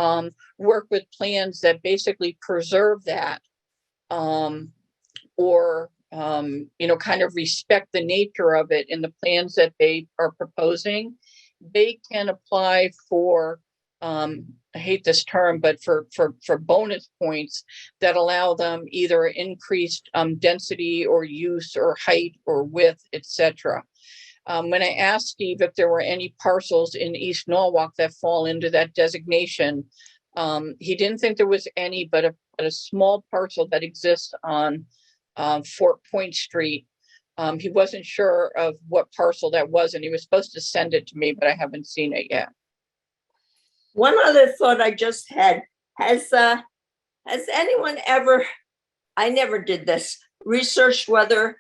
work with plans that basically preserve that, or kind of respect the nature of it in the plans that they are proposing, they can apply for, I hate this term, but for bonus points that allow them either increased density or use or height or width, etc. When I asked Steve if there were any parcels in East Norwalk that fall into that designation, he didn't think there was any, but a small parcel that exists on Fort Point Street. He wasn't sure of what parcel that was, and he was supposed to send it to me, but I haven't seen it yet. One other thought I just had, has anyone ever, I never did this, researched whether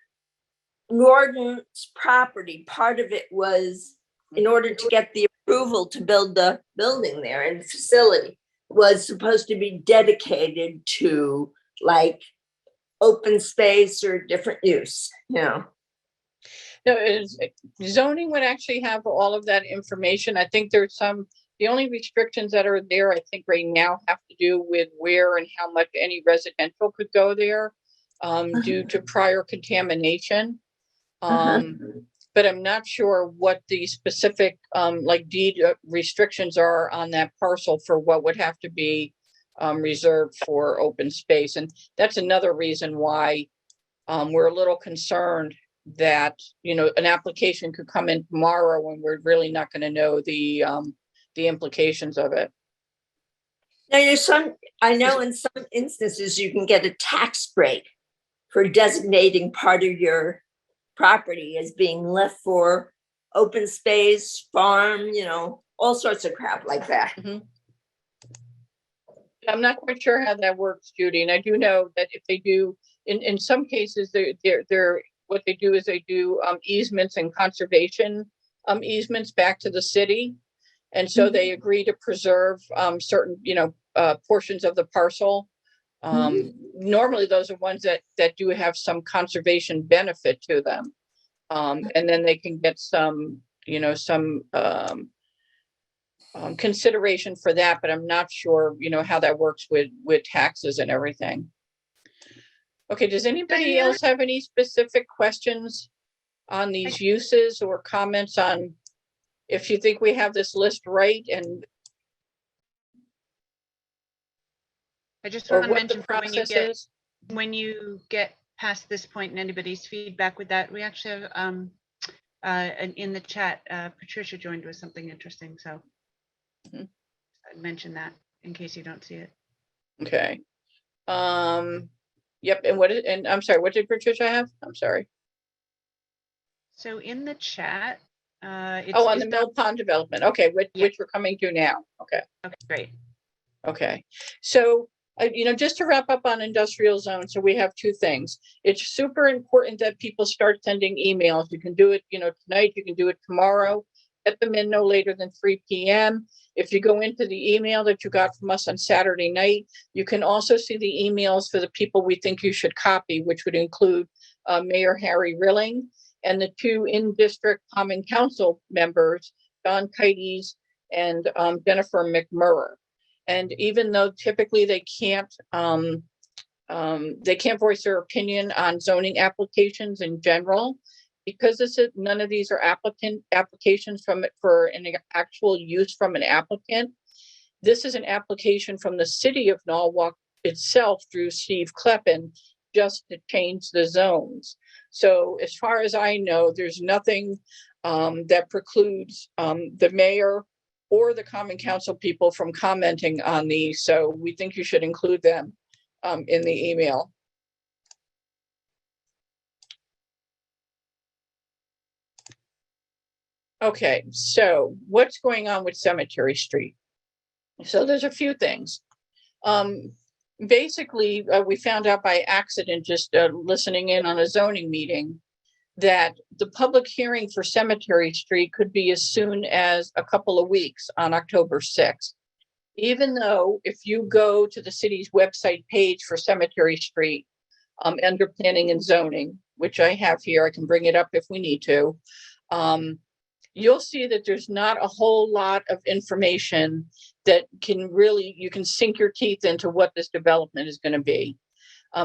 Norden's property, part of it was in order to get the approval to build the building there and facility was supposed to be dedicated to like open space or different use, you know. No, zoning would actually have all of that information. I think there's the only restrictions that are there, I think right now have to do with where and how much any residential could go there due to prior contamination. But I'm not sure what the specific like deed restrictions are on that parcel for what would have to be reserved for open space. And that's another reason why we're a little concerned that, you know, an application could come in tomorrow when we're really not going to know the implications of it. Now, I know in some instances you can get a tax break for designating part of your property as being left for open space, farm, you know, all sorts of crap like that. I'm not quite sure how that works, Judy. And I do know that if they do, in some cases, they're what they do is they do easements and conservation easements back to the city. And so they agree to preserve certain, you know, portions of the parcel. Normally those are ones that do have some conservation benefit to them. And then they can get some, you know, some consideration for that, but I'm not sure, you know, how that works with taxes and everything. Okay, does anybody else have any specific questions on these uses or comments on if you think we have this list right and I just or want to what the mention process is? when you get past this point and anybody's feedback with that, we actually have in the chat, Patricia joined with something interesting. So I'd mention that in case you don't see it. Okay. Yep. And I'm sorry, what did Patricia have? I'm sorry. So in the chat, On the Mill Pond development. Okay, which we're coming to now. Okay. Okay, great. Okay. So, you know, just to wrap up on industrial zone, so we have two things. It's super important that people start sending emails. You can do it, you know, tonight, you can do it tomorrow. Get them in no later than 3 p.m. If you go into the email that you got from us on Saturday night, you can also see the emails for the people we think you should copy, which would include Mayor Harry Rilling and the two in-district common council members, Don Kites and Jennifer McMurray. And even though typically they can't voice their opinion on zoning applications in general, because none of these are applications for an actual use from an applicant. This is an application from the city of Norwalk itself through Steve Kleppen, just to change the zones. So as far as I know, there's nothing that precludes the mayor or the common council people from commenting on these. So we think you should include them in the email. Okay, so what's going on with Cemetery Street? So there's a few things. Basically, we found out by accident, just listening in on a zoning meeting, that the public hearing for Cemetery Street could be as soon as a couple of weeks on October 6th. Even though if you go to the city's website page for Cemetery Street, under planning and zoning, which I have here, I can bring it up if we need to, you'll see that there's not a whole lot of information that you can sink your teeth into what this development is going to be.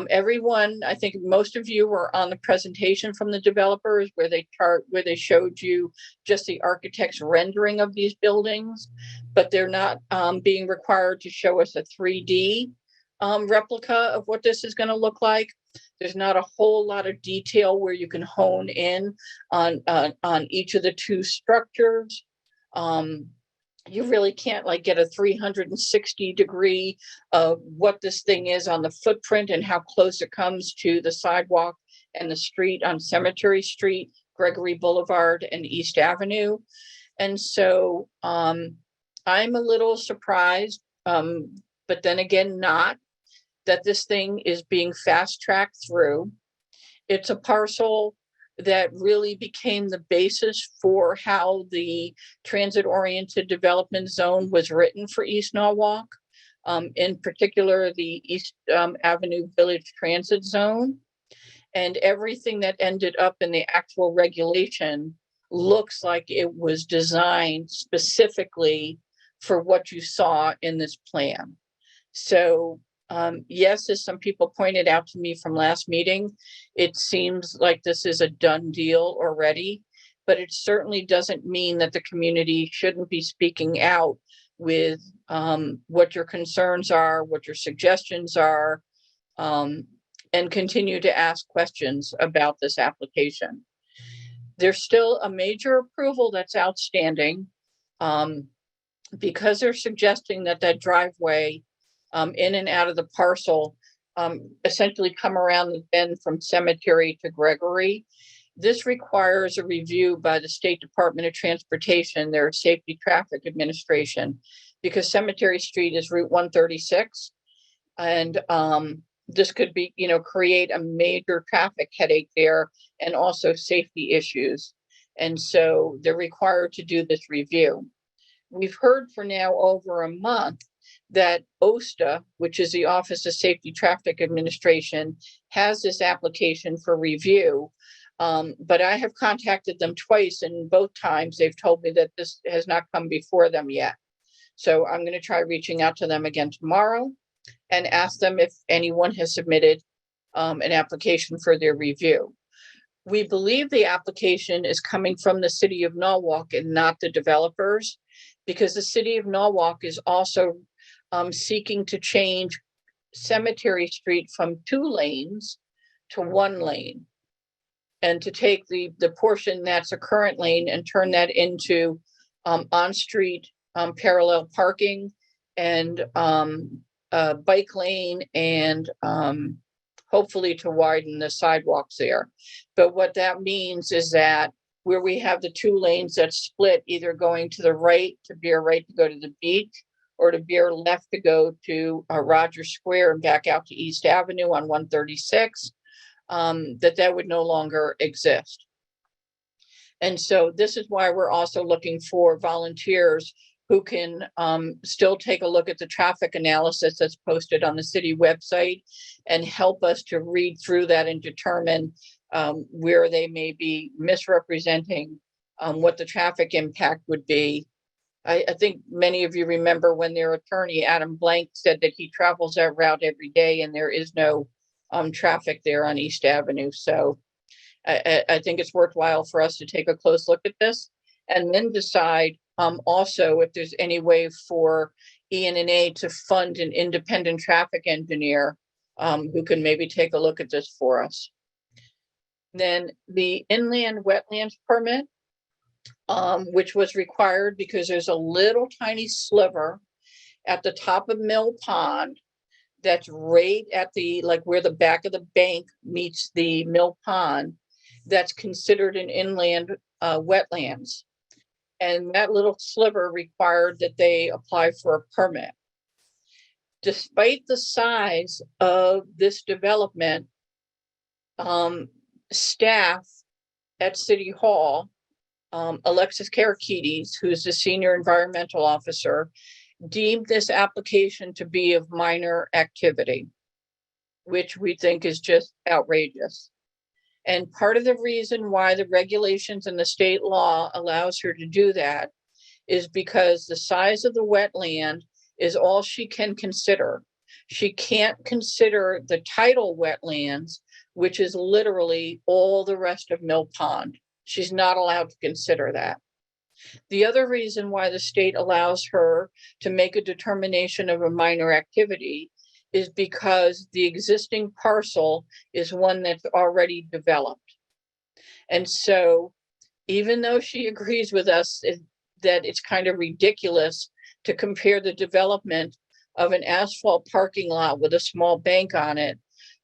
Everyone, I think most of you were on the presentation from the developers where they showed you just the architect's rendering of these buildings, but they're not being required to show us a 3D replica of what this is going to look like. There's not a whole lot of detail where you can hone in on each of the two structures. You really can't like get a 360 degree of what this thing is on the footprint and how close it comes to the sidewalk and the street on Cemetery Street, Gregory Boulevard, and East Avenue. And so I'm a little surprised, but then again, not, that this thing is being fast tracked through. It's a parcel that really became the basis for how the transit-oriented development zone was written for East Norwalk, in particular the East Avenue Village Transit Zone. And everything that ended up in the actual regulation looks like it was designed specifically for what you saw in this plan. So yes, as some people pointed out to me from last meeting, it seems like this is a done deal already, but it certainly doesn't mean that the community shouldn't be speaking out with what your concerns are, what your suggestions are, and continue to ask questions about this application. There's still a major approval that's outstanding because they're suggesting that that driveway in and out of the parcel essentially come around the bend from Cemetery to Gregory. This requires a review by the State Department of Transportation, their Safety Traffic Administration, because Cemetery Street is Route 136. And this could be, create a major traffic headache there and also safety issues. And so they're required to do this review. We've heard for now over a month that OSTA, which is the Office of Safety Traffic Administration, has this application for review. But I have contacted them twice, and both times they've told me that this has not come before them yet. So I'm going to try reaching out to them again tomorrow and ask them if anyone has submitted an application for their review. We believe the application is coming from the city of Norwalk and not the developers, because the city of Norwalk is also seeking to change Cemetery Street from 2 lanes to 1 lane, and to take the portion that's a current lane and turn that into on-street parallel parking and bike lane, and hopefully to widen the sidewalks there. But what that means is that where we have the 2 lanes that split, either going to the right to veer right to go to the beach, or to veer left to go to Rogers Square and back out to East Avenue on 136, that would no longer exist. And so this is why we're also looking for volunteers who can still take a look at the traffic analysis that's posted on the city website and help us to read through that and determine where they may be misrepresenting what the traffic impact would be. I think many of you remember when their attorney, Adam Blank, said that he travels that route every day and there is no traffic there on East Avenue. So I think it's worthwhile for us to take a close look at this and then decide also if there's any way for ENNA to fund an independent traffic engineer who can maybe take a look at this for us. Then the inland wetlands permit, which was required because there's a little tiny sliver at the top of Mill Pond that's right at the, like where the back of the bank meets the Mill Pond, that's considered an inland wetlands. And that little sliver required that they apply for a permit. Despite the size of this development, staff at City Hall, Alexis Karakides, who's the senior environmental officer, deemed this application to be of minor activity, which we think is just outrageous. And part of the reason why the regulations and the state law allows her to do that is because the size of the wetland is all she can consider. She can't consider the tidal wetlands, which is literally all the rest of Mill Pond. She's not allowed to consider that. The other reason why the state allows her to make a determination of a minor activity is because the existing parcel is one that's already developed. And so even though she agrees with us that it's kind of ridiculous to compare the development of an asphalt parking lot with a small bank on it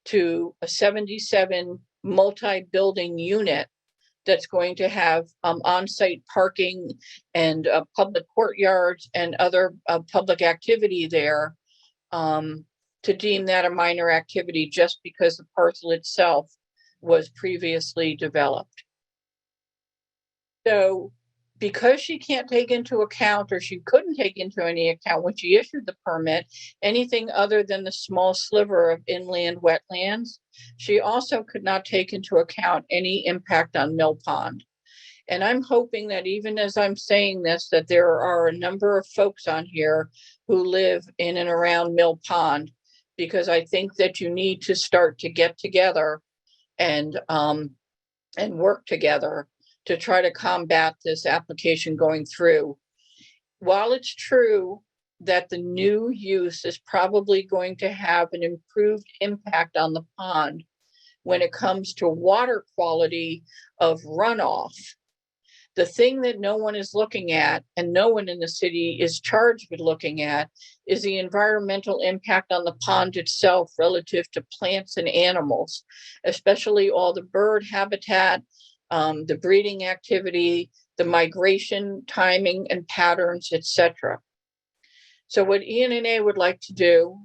to a 77 multi-building unit that's going to have on-site parking and public courtyards and other public activity there, to deem that a minor activity just because the parcel itself was previously developed. So because she can't take into account, or she couldn't take into any account when she issued the permit, anything other than the small sliver of inland wetlands, she also could not take into account any impact on Mill Pond. And I'm hoping that even as I'm saying this, that there are a number of folks on here who live in and around Mill Pond, because I think that you need to start to get together and work together to try to combat this application going through. While it's true that the new use is probably going to have an improved impact on the pond when it comes to water quality of runoff, the thing that no one is looking at, and no one in the city is charged with looking at, is the environmental impact on the pond itself relative to plants and animals, especially all the bird habitat, the breeding activity, the migration timing and patterns, etc. So what ENNA would like to do,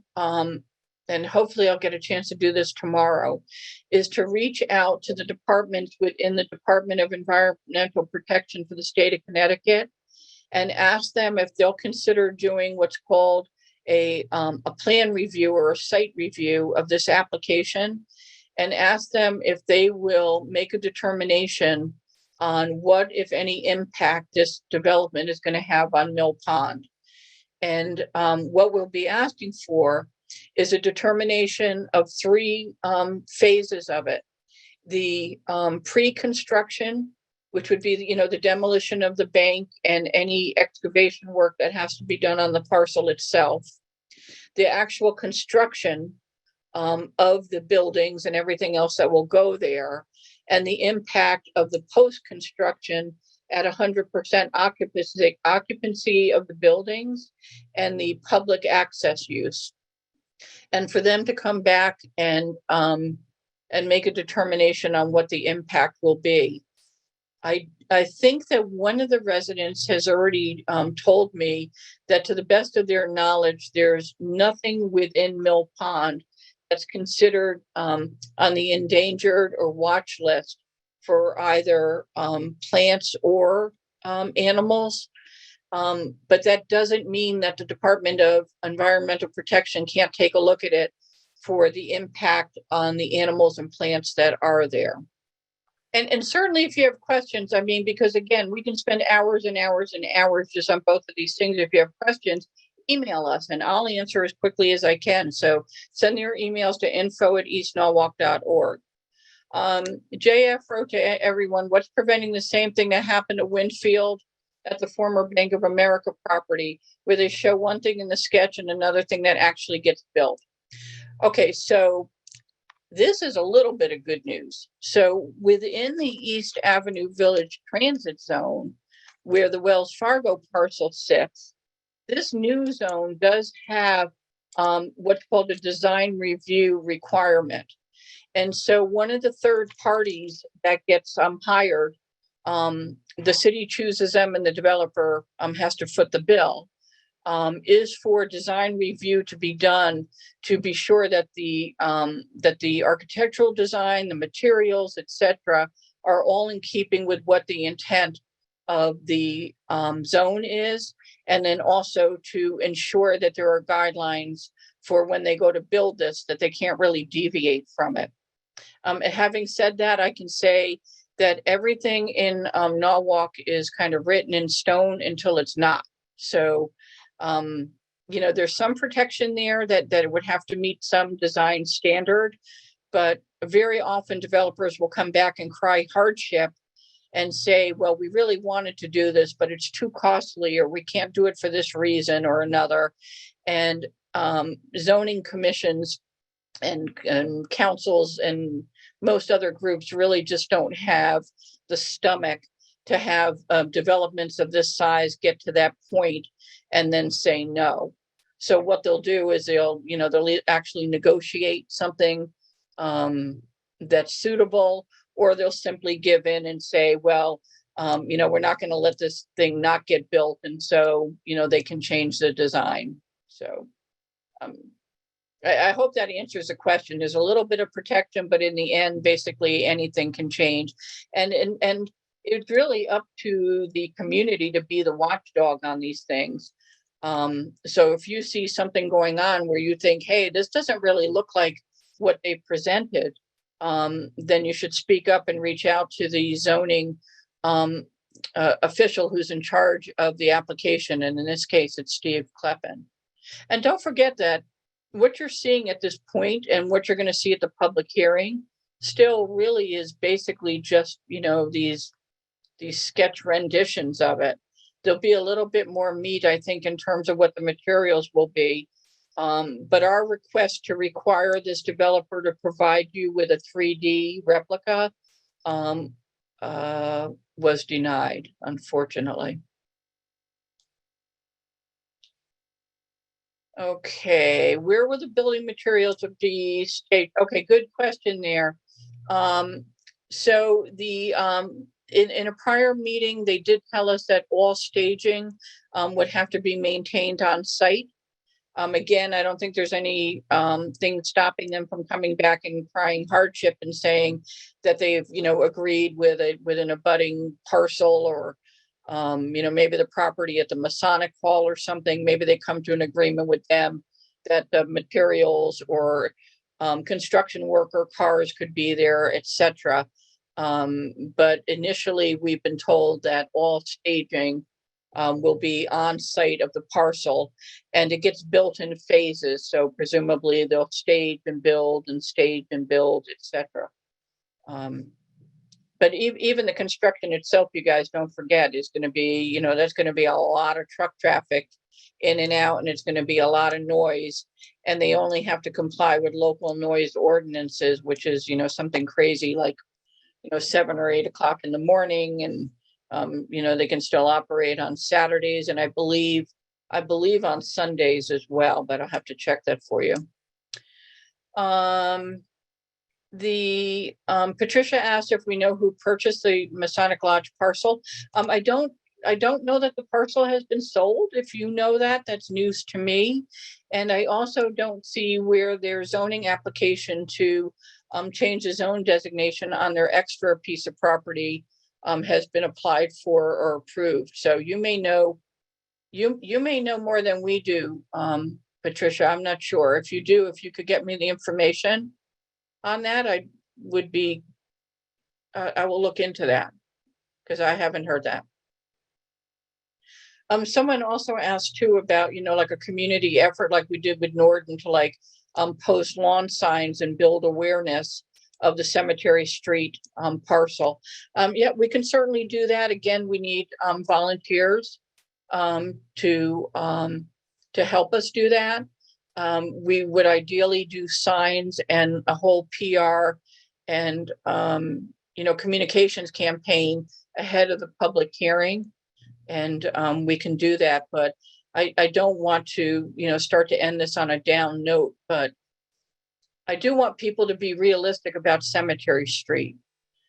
and hopefully I'll get a chance to do this tomorrow, is to reach out to the departments within the Department of Environmental Protection for the state of Connecticut and ask them if they'll consider doing what's called a plan review or a site review of this application, and ask them if they will make a determination on what, if any, impact this development is going to have on Mill Pond. And what we'll be asking for is a determination of three phases of it. The pre-construction, which would be the demolition of the bank and any excavation work that has to be done on the parcel itself. The actual construction of the buildings and everything else that will go there, and the impact of the post-construction at 100% occupancy of the buildings and the public access use. And for them to come back and make a determination on what the impact will be. I think that one of the residents has already told me that, to the best of their knowledge, there's nothing within Mill Pond that's considered on the endangered or watch list for either plants or animals. But that doesn't mean that the Department of Environmental Protection can't take a look at it for the impact on the animals and plants that are there. And certainly if you have questions, I mean, because again, we can spend hours and hours and hours just on both of these things. If you have questions, email us and I'll answer as quickly as I can. So send your emails to info@eastnorwalk.org. JF wrote to everyone, what's preventing the same thing that happened to Winfield at the former Bank of America property, where they show one thing in the sketch and another thing that actually gets built? Okay, so this is a little bit of good news. So within the East Avenue Village Transit Zone, where the Wells Fargo parcel sits, this new zone does have what's called a design review requirement. And so one of the third parties that gets hired, the city chooses them and the developer has to foot the bill, is for design review to be done to be sure that the architectural design, the materials, etc., are all in keeping with what the intent of the zone is, and then also to ensure that there are guidelines for when they go to build this, that they can't really deviate from it. Having said that, I can say that everything in Norwalk is kind of written in stone until it's not. So, there's some protection there that it would have to meet some design standard, but very often developers will come back and cry hardship and say, well, we really wanted to do this, but it's too costly, or we can't do it for this reason or another. And zoning commissions and councils and most other groups really just don't have the stomach to have developments of this size get to that point and then say no. So what they'll do is they'll actually negotiate something that's suitable, or they'll simply give in and say, well, we're not going to let this thing not get built, and so they can change the design. So I hope that answers the question. There's a little bit of protection, but in the end, basically anything can change. And it's really up to the community to be the watchdog on these things. So if you see something going on where you think, hey, this doesn't really look like what they presented, then you should speak up and reach out to the zoning official who's in charge of the application. And in this case, it's Steve Kleppen. And don't forget that what you're seeing at this point and what you're going to see at the public hearing still really is basically just, you know, these sketch renditions of it. There'll be a little bit more meat, I think, in terms of what the materials will be. But our request to require this developer to provide you with a 3D replica was denied, unfortunately. Okay, where were the building materials of the state? Okay, good question there. So the in a prior meeting, they did tell us that all staging would have to be maintained on site. Again, I don't think there's any thing stopping them from coming back and crying hardship and saying that they've, you know, agreed with an abutting parcel, or you know, maybe the property at the Masonic Hall or something. Maybe they come to an agreement with them that the materials or construction worker cars could be there, etc. But initially, we've been told that all staging will be on site of the parcel, and it gets built in phases. So presumably they'll stage and build and stage and build, etc. But even the construction itself, you guys don't forget, is going to be, you know, there's going to be a lot of truck traffic in and out, and it's going to be a lot of noise. And they only have to comply with local noise ordinances, which is, you know, something crazy like, you know, 7 or 8 o'clock in the morning. And, you know, they can still operate on Saturdays. And I believe on Sundays as well, but I'll have to check that for you. Patricia asked if we know who purchased the Masonic Lodge parcel. I don't know that the parcel has been sold. If you know that, that's news to me. And I also don't see where their zoning application to change the zone designation on their extra piece of property has been applied for or approved. So you may know more than we do, Patricia. I'm not sure. If you do, if you could get me the information on that, I will look into that, because I haven't heard that. Someone also asked too about, you know, like a community effort like we did with Norden to like post lawn signs and build awareness of the Cemetery Street parcel. Yeah, we can certainly do that. Again, we need volunteers to help us do that. We would ideally do signs and a whole PR and you know, communications campaign ahead of the public hearing, and we can do that. But I don't want to, you know, start to end this on a down note, but I do want people to be realistic about Cemetery Street.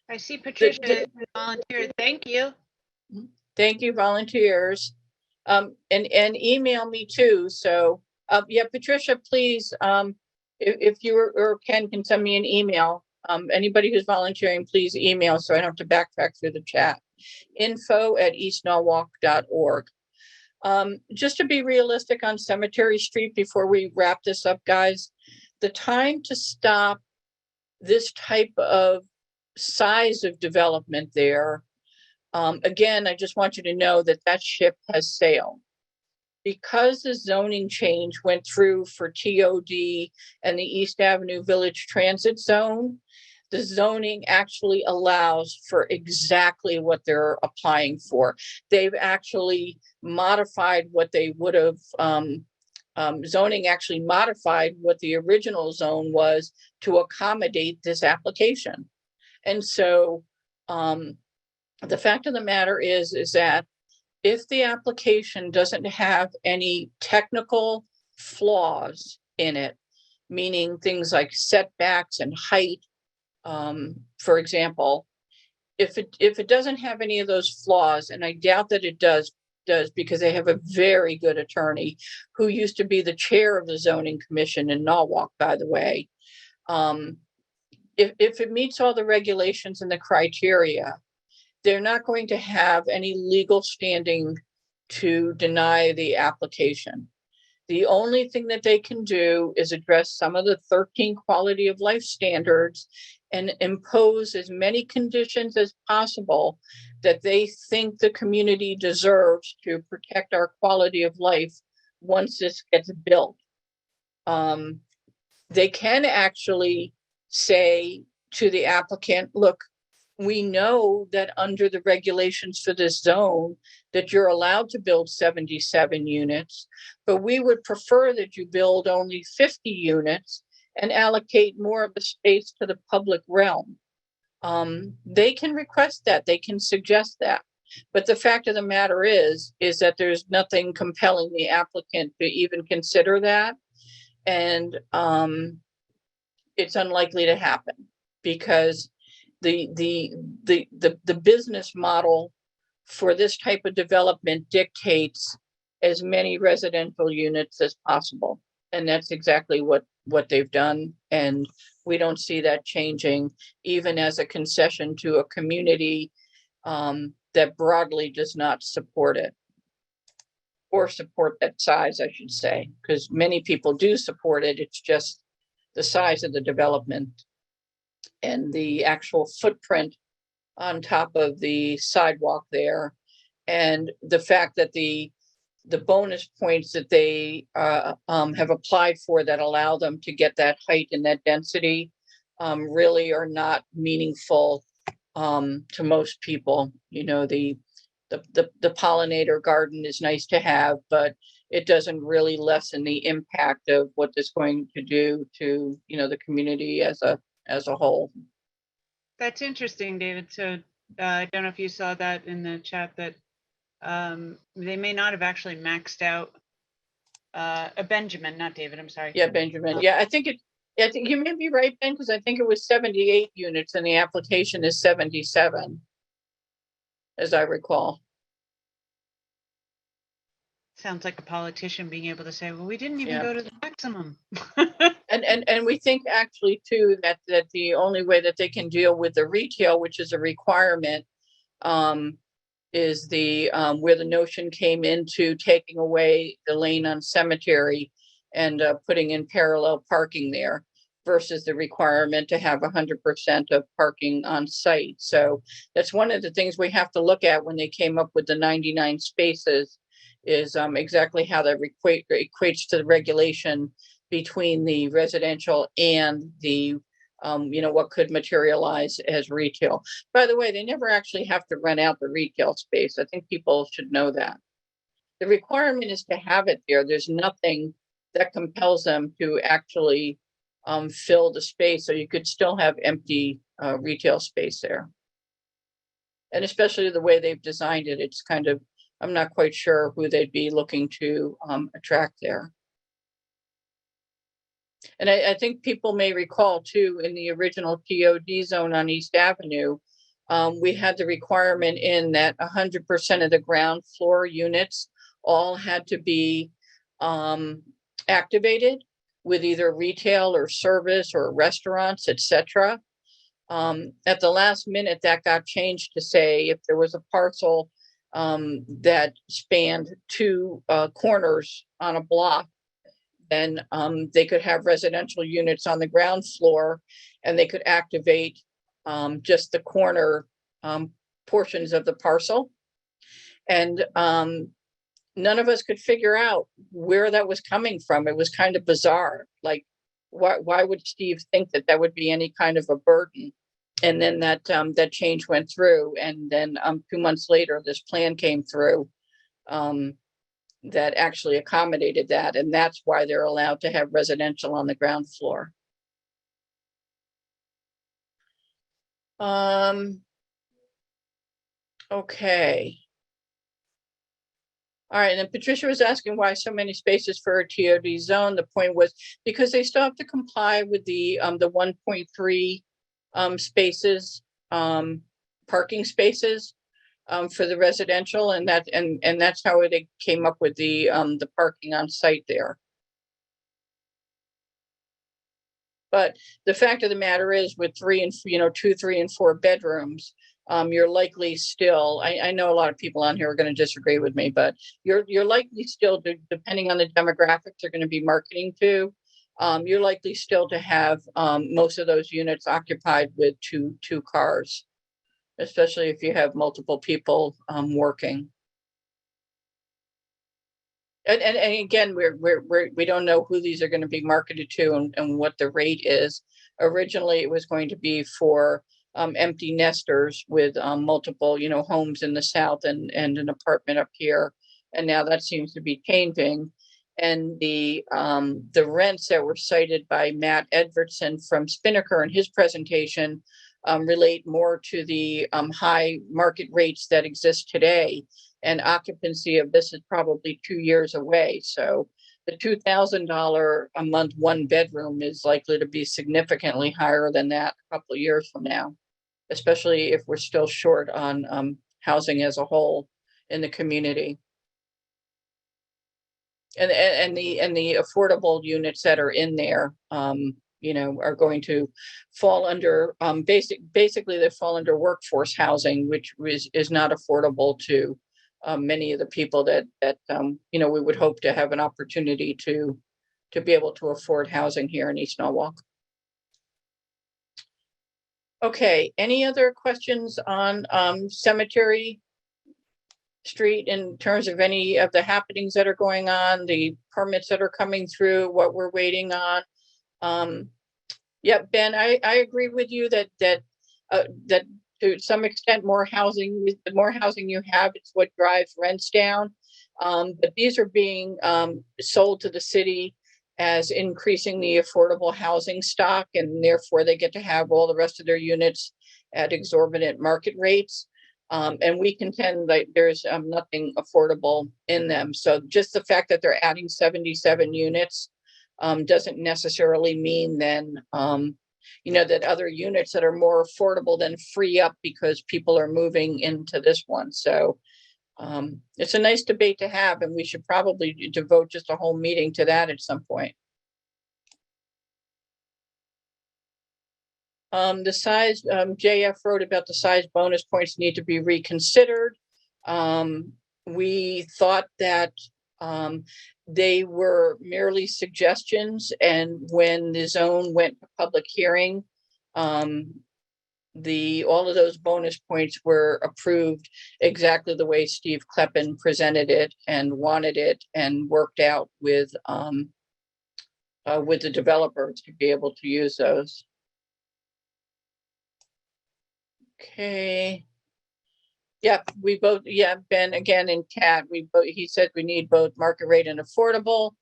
I see Patricia volunteered. Thank you. Thank you, volunteers. And email me too. So yeah, Patricia, please, if you or Ken can send me an email. Anybody who's volunteering, please email so I don't have to backtrack through the chat. info@eastnorwalk.org. Just to be realistic on Cemetery Street before we wrap this up, guys, the time to stop this type of size of development there, again, I just want you to know that that ship has sailed. Because the zoning change went through for TOD and the East Avenue Village Transit Zone, the zoning actually allows for exactly what they're applying for. They've actually modified what they would have, zoning actually modified what the original zone was to accommodate this application. And so the fact of the matter is that if the application doesn't have any technical flaws in it, meaning things like setbacks and height, for example, if it doesn't have any of those flaws, and I doubt that it does does, because they have a very good attorney who used to be the chair of the zoning commission in Norwalk, by the way. If it meets all the regulations and the criteria, they're not going to have any legal standing to deny the application. The only thing that they can do is address some of the 13 quality of life standards and impose as many conditions as possible that they think the community deserves to protect our quality of life once this gets built. They can actually say to the applicant, look, we know that under the regulations for this zone that you're allowed to build 77 units, but we would prefer that you build only 50 units and allocate more of the space to the public realm. They can request that, they can suggest that. But the fact of the matter is that there's nothing compelling the applicant to even consider that. And it's unlikely to happen because the business model for this type of development dictates as many residential units as possible. And that's exactly what they've done. And we don't see that changing, even as a concession to a community that broadly does not support it, or support that size, I should say, because many people do support it. It's just the size of the development and the actual footprint on top of the sidewalk there, and the fact that the bonus points that they have applied for that allow them to get that height and that density really are not meaningful to most people. You know, the pollinator garden is nice to have, but it doesn't really lessen the impact of what it's going to do to, you know, the community as a whole. That's interesting, David. So I don't know if you saw that in the chat that they may not have actually maxed out Benjamin, not David, I'm sorry. Yeah, Benjamin. Yeah, I think you may be right, Ben, because I think it was 78 units and the application is 77, as I recall. Sounds like a politician being able to say, well, we didn't even Yeah. go to the maximum. And we think actually too that the only way that they can deal with the retail, which is a requirement, is the where the notion came into taking away the lane on Cemetery and putting in parallel parking there versus the requirement to have 100% of parking on site. So that's one of the things we have to look at when they came up with the 99 spaces is exactly how that equates to the regulation between the residential and the you know, what could materialize as retail. By the way, they never actually have to rent out the retail space. I think people should know that. The requirement is to have it there. There's nothing that compels them to actually fill the space, so you could still have empty retail space there. And especially the way they've designed it, it's kind of, I'm not quite sure who they'd be looking to attract there. And I think people may recall too, in the original TOD zone on East Avenue, we had the requirement in that 100% of the ground floor units all had to be activated with either retail or service or restaurants, etc. At the last minute, that got changed to say if there was a parcel that spanned two corners on a block, then they could have residential units on the ground floor and they could activate just the corner portions of the parcel. And none of us could figure out where that was coming from. It was kind of bizarre. Like, why would Steve think that that would be any kind of a burden? And then that change went through. And then 2 months later, this plan came through that actually accommodated that. And that's why they're allowed to have residential on the ground floor. Okay. All right, and then Patricia was asking why so many spaces for a TOD zone. The point was because they still have to comply with the 1.3 spaces, parking spaces. for the residential, and that's how they came up with the parking on site there. But the fact of the matter is, with 2, 3, and 4 bedrooms, you're likely still, I know a lot of people on here are going to disagree with me, but you're likely still, depending on the demographics they're going to be marketing to, you're likely still to have most of those units occupied with two cars, especially if you have multiple people working. And again, we don't know who these are going to be marketed to and what the rate is. Originally, it was going to be for empty nesters with multiple, homes in the south and an apartment up here. And now that seems to be changing. And the rents that were cited by Matt Edvardson from Spinnaker in his presentation relate more to the high market rates that exist today. And occupancy of this is probably 2 years away. So the $2,000 a month 1 bedroom is likely to be significantly higher than that a couple of years from now, especially if we're still short on housing as a whole in the community. And the affordable units that are in there, are going to fall under basically they fall under workforce housing, which is not affordable to many of the people that we would hope to have an opportunity to be able to afford housing here in East Norwalk. Okay, any other questions on Cemetery Street in terms of any of the happenings that are going on, the permits that are coming through, what we're waiting on? Yeah, Ben, I agree with you that to some extent, the more housing you have, it's what drives rents down. But these are being sold to the city as increasing the affordable housing stock, and therefore they get to have all the rest of their units at exorbitant market rates. And we contend that there's nothing affordable in them. So just the fact that they're adding 77 units doesn't necessarily mean then that other units that are more affordable then free up because people are moving into this one. So it's a nice debate to have, and we should probably devote just a whole meeting to that at some point. The size, JF wrote about the size bonus points need to be reconsidered. We thought that they were merely suggestions, and when the zone went to public hearing, all of those bonus points were approved exactly the way Steve Kleppen presented it and wanted it, and worked out with the developers to be able to use those. Okay. Yeah, Ben, again, and Kat, he said we need both market rate and affordable.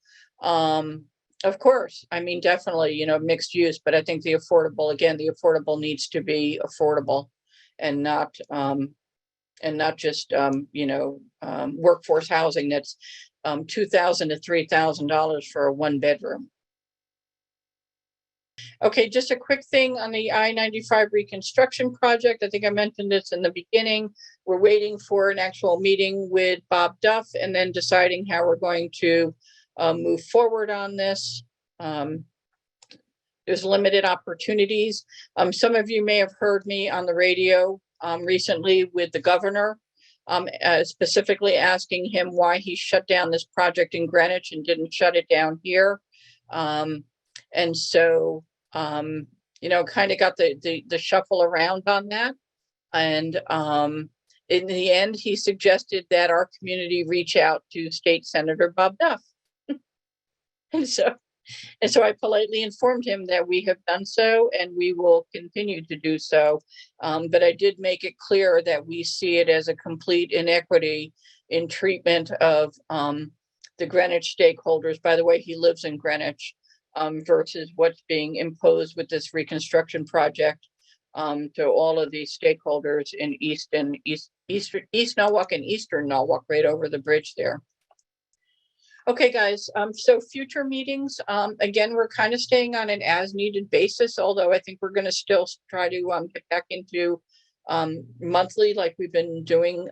Of course, I mean, definitely, mixed use, but I think the affordable needs to be affordable and not just, workforce housing that's $2,000 to $3,000 for a 1 bedroom. Okay, just a quick thing on the I-95 reconstruction project. I think I mentioned this in the beginning. We're waiting for an actual meeting with Bob Duff and then deciding how we're going to move forward on this. There's limited opportunities. Some of you may have heard me on the radio recently with the governor, specifically asking him why he shut down this project in Greenwich and didn't shut it down here. And so, kind of got the shuffle around on that. And in the end, he suggested that our community reach out to State Senator Bob Duff. And so I politely informed him that we have done so and we will continue to do so. But I did make it clear that we see it as a complete inequity in treatment of the Greenwich stakeholders. By the way, he lives in Greenwich. Versus what's being imposed with this reconstruction project to all of these stakeholders in East Norwalk and Eastern Norwalk, right over the bridge there. Okay, guys, so future meetings, again, we're kind of staying on an as needed basis, although I think we're going to still try to get back into monthly like we've been doing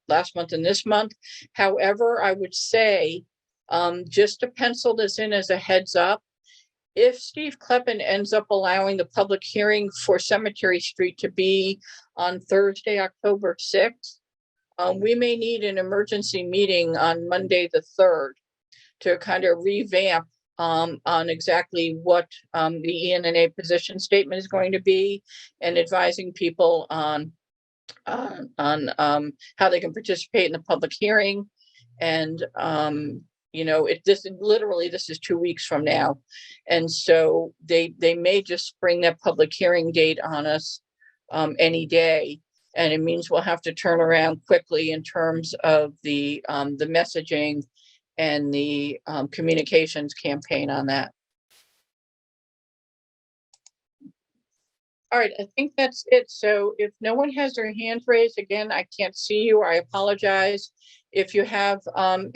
last month and this month. However, I would say just to pencil this in as a heads up, if Steve Kleppen ends up allowing the public hearing for Cemetery Street to be on Thursday, October 6th, we may need an emergency meeting on Monday, the 3rd, to kind of revamp on exactly what the ENNA position statement is going to be, and advising people on how they can participate in the public hearing. And you know, this is 2 weeks from now, and so they may just spring that public hearing date on us any day, and it means we'll have to turn around quickly in terms of the messaging and the communications campaign on that. All right, I think that's it. So if no one has their hand raised, again, I can't see you. I apologize. If you have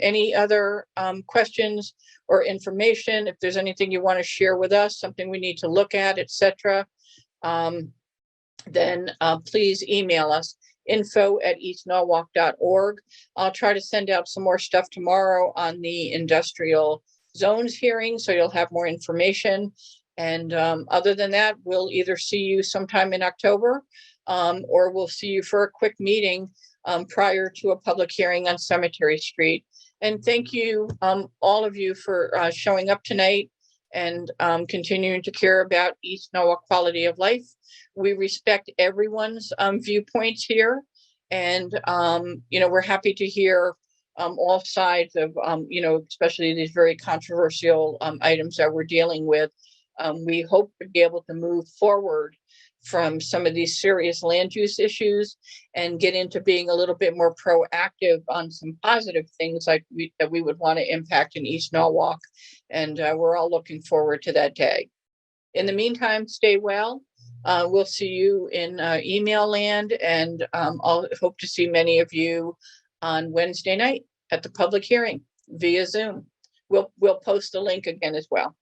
any other questions or information, if there's anything you want to share with us, something we need to look at, etc., then please email us, info@eastnorwalk.org. I'll try to send out some more stuff tomorrow on the industrial zones hearing, so you'll have more information. And other than that, we'll either see you sometime in October or we'll see you for a quick meeting prior to a public hearing on Cemetery Street. And thank you, all of you, for showing up tonight and continuing to care about East Norwalk quality of life. We respect everyone's viewpoints here. And, you know, we're happy to hear all sides of, you know, especially these very controversial items that we're dealing with. We hope to be able to move forward from some of these serious land use issues and get into being a little bit more proactive on some positive things like that we would want to impact in East Norwalk. And we're all looking forward to that day. In the meantime, stay well. We'll see you in email land, and I'll hope to see many of you on Wednesday night at the public hearing via Zoom. We'll post the link again as well.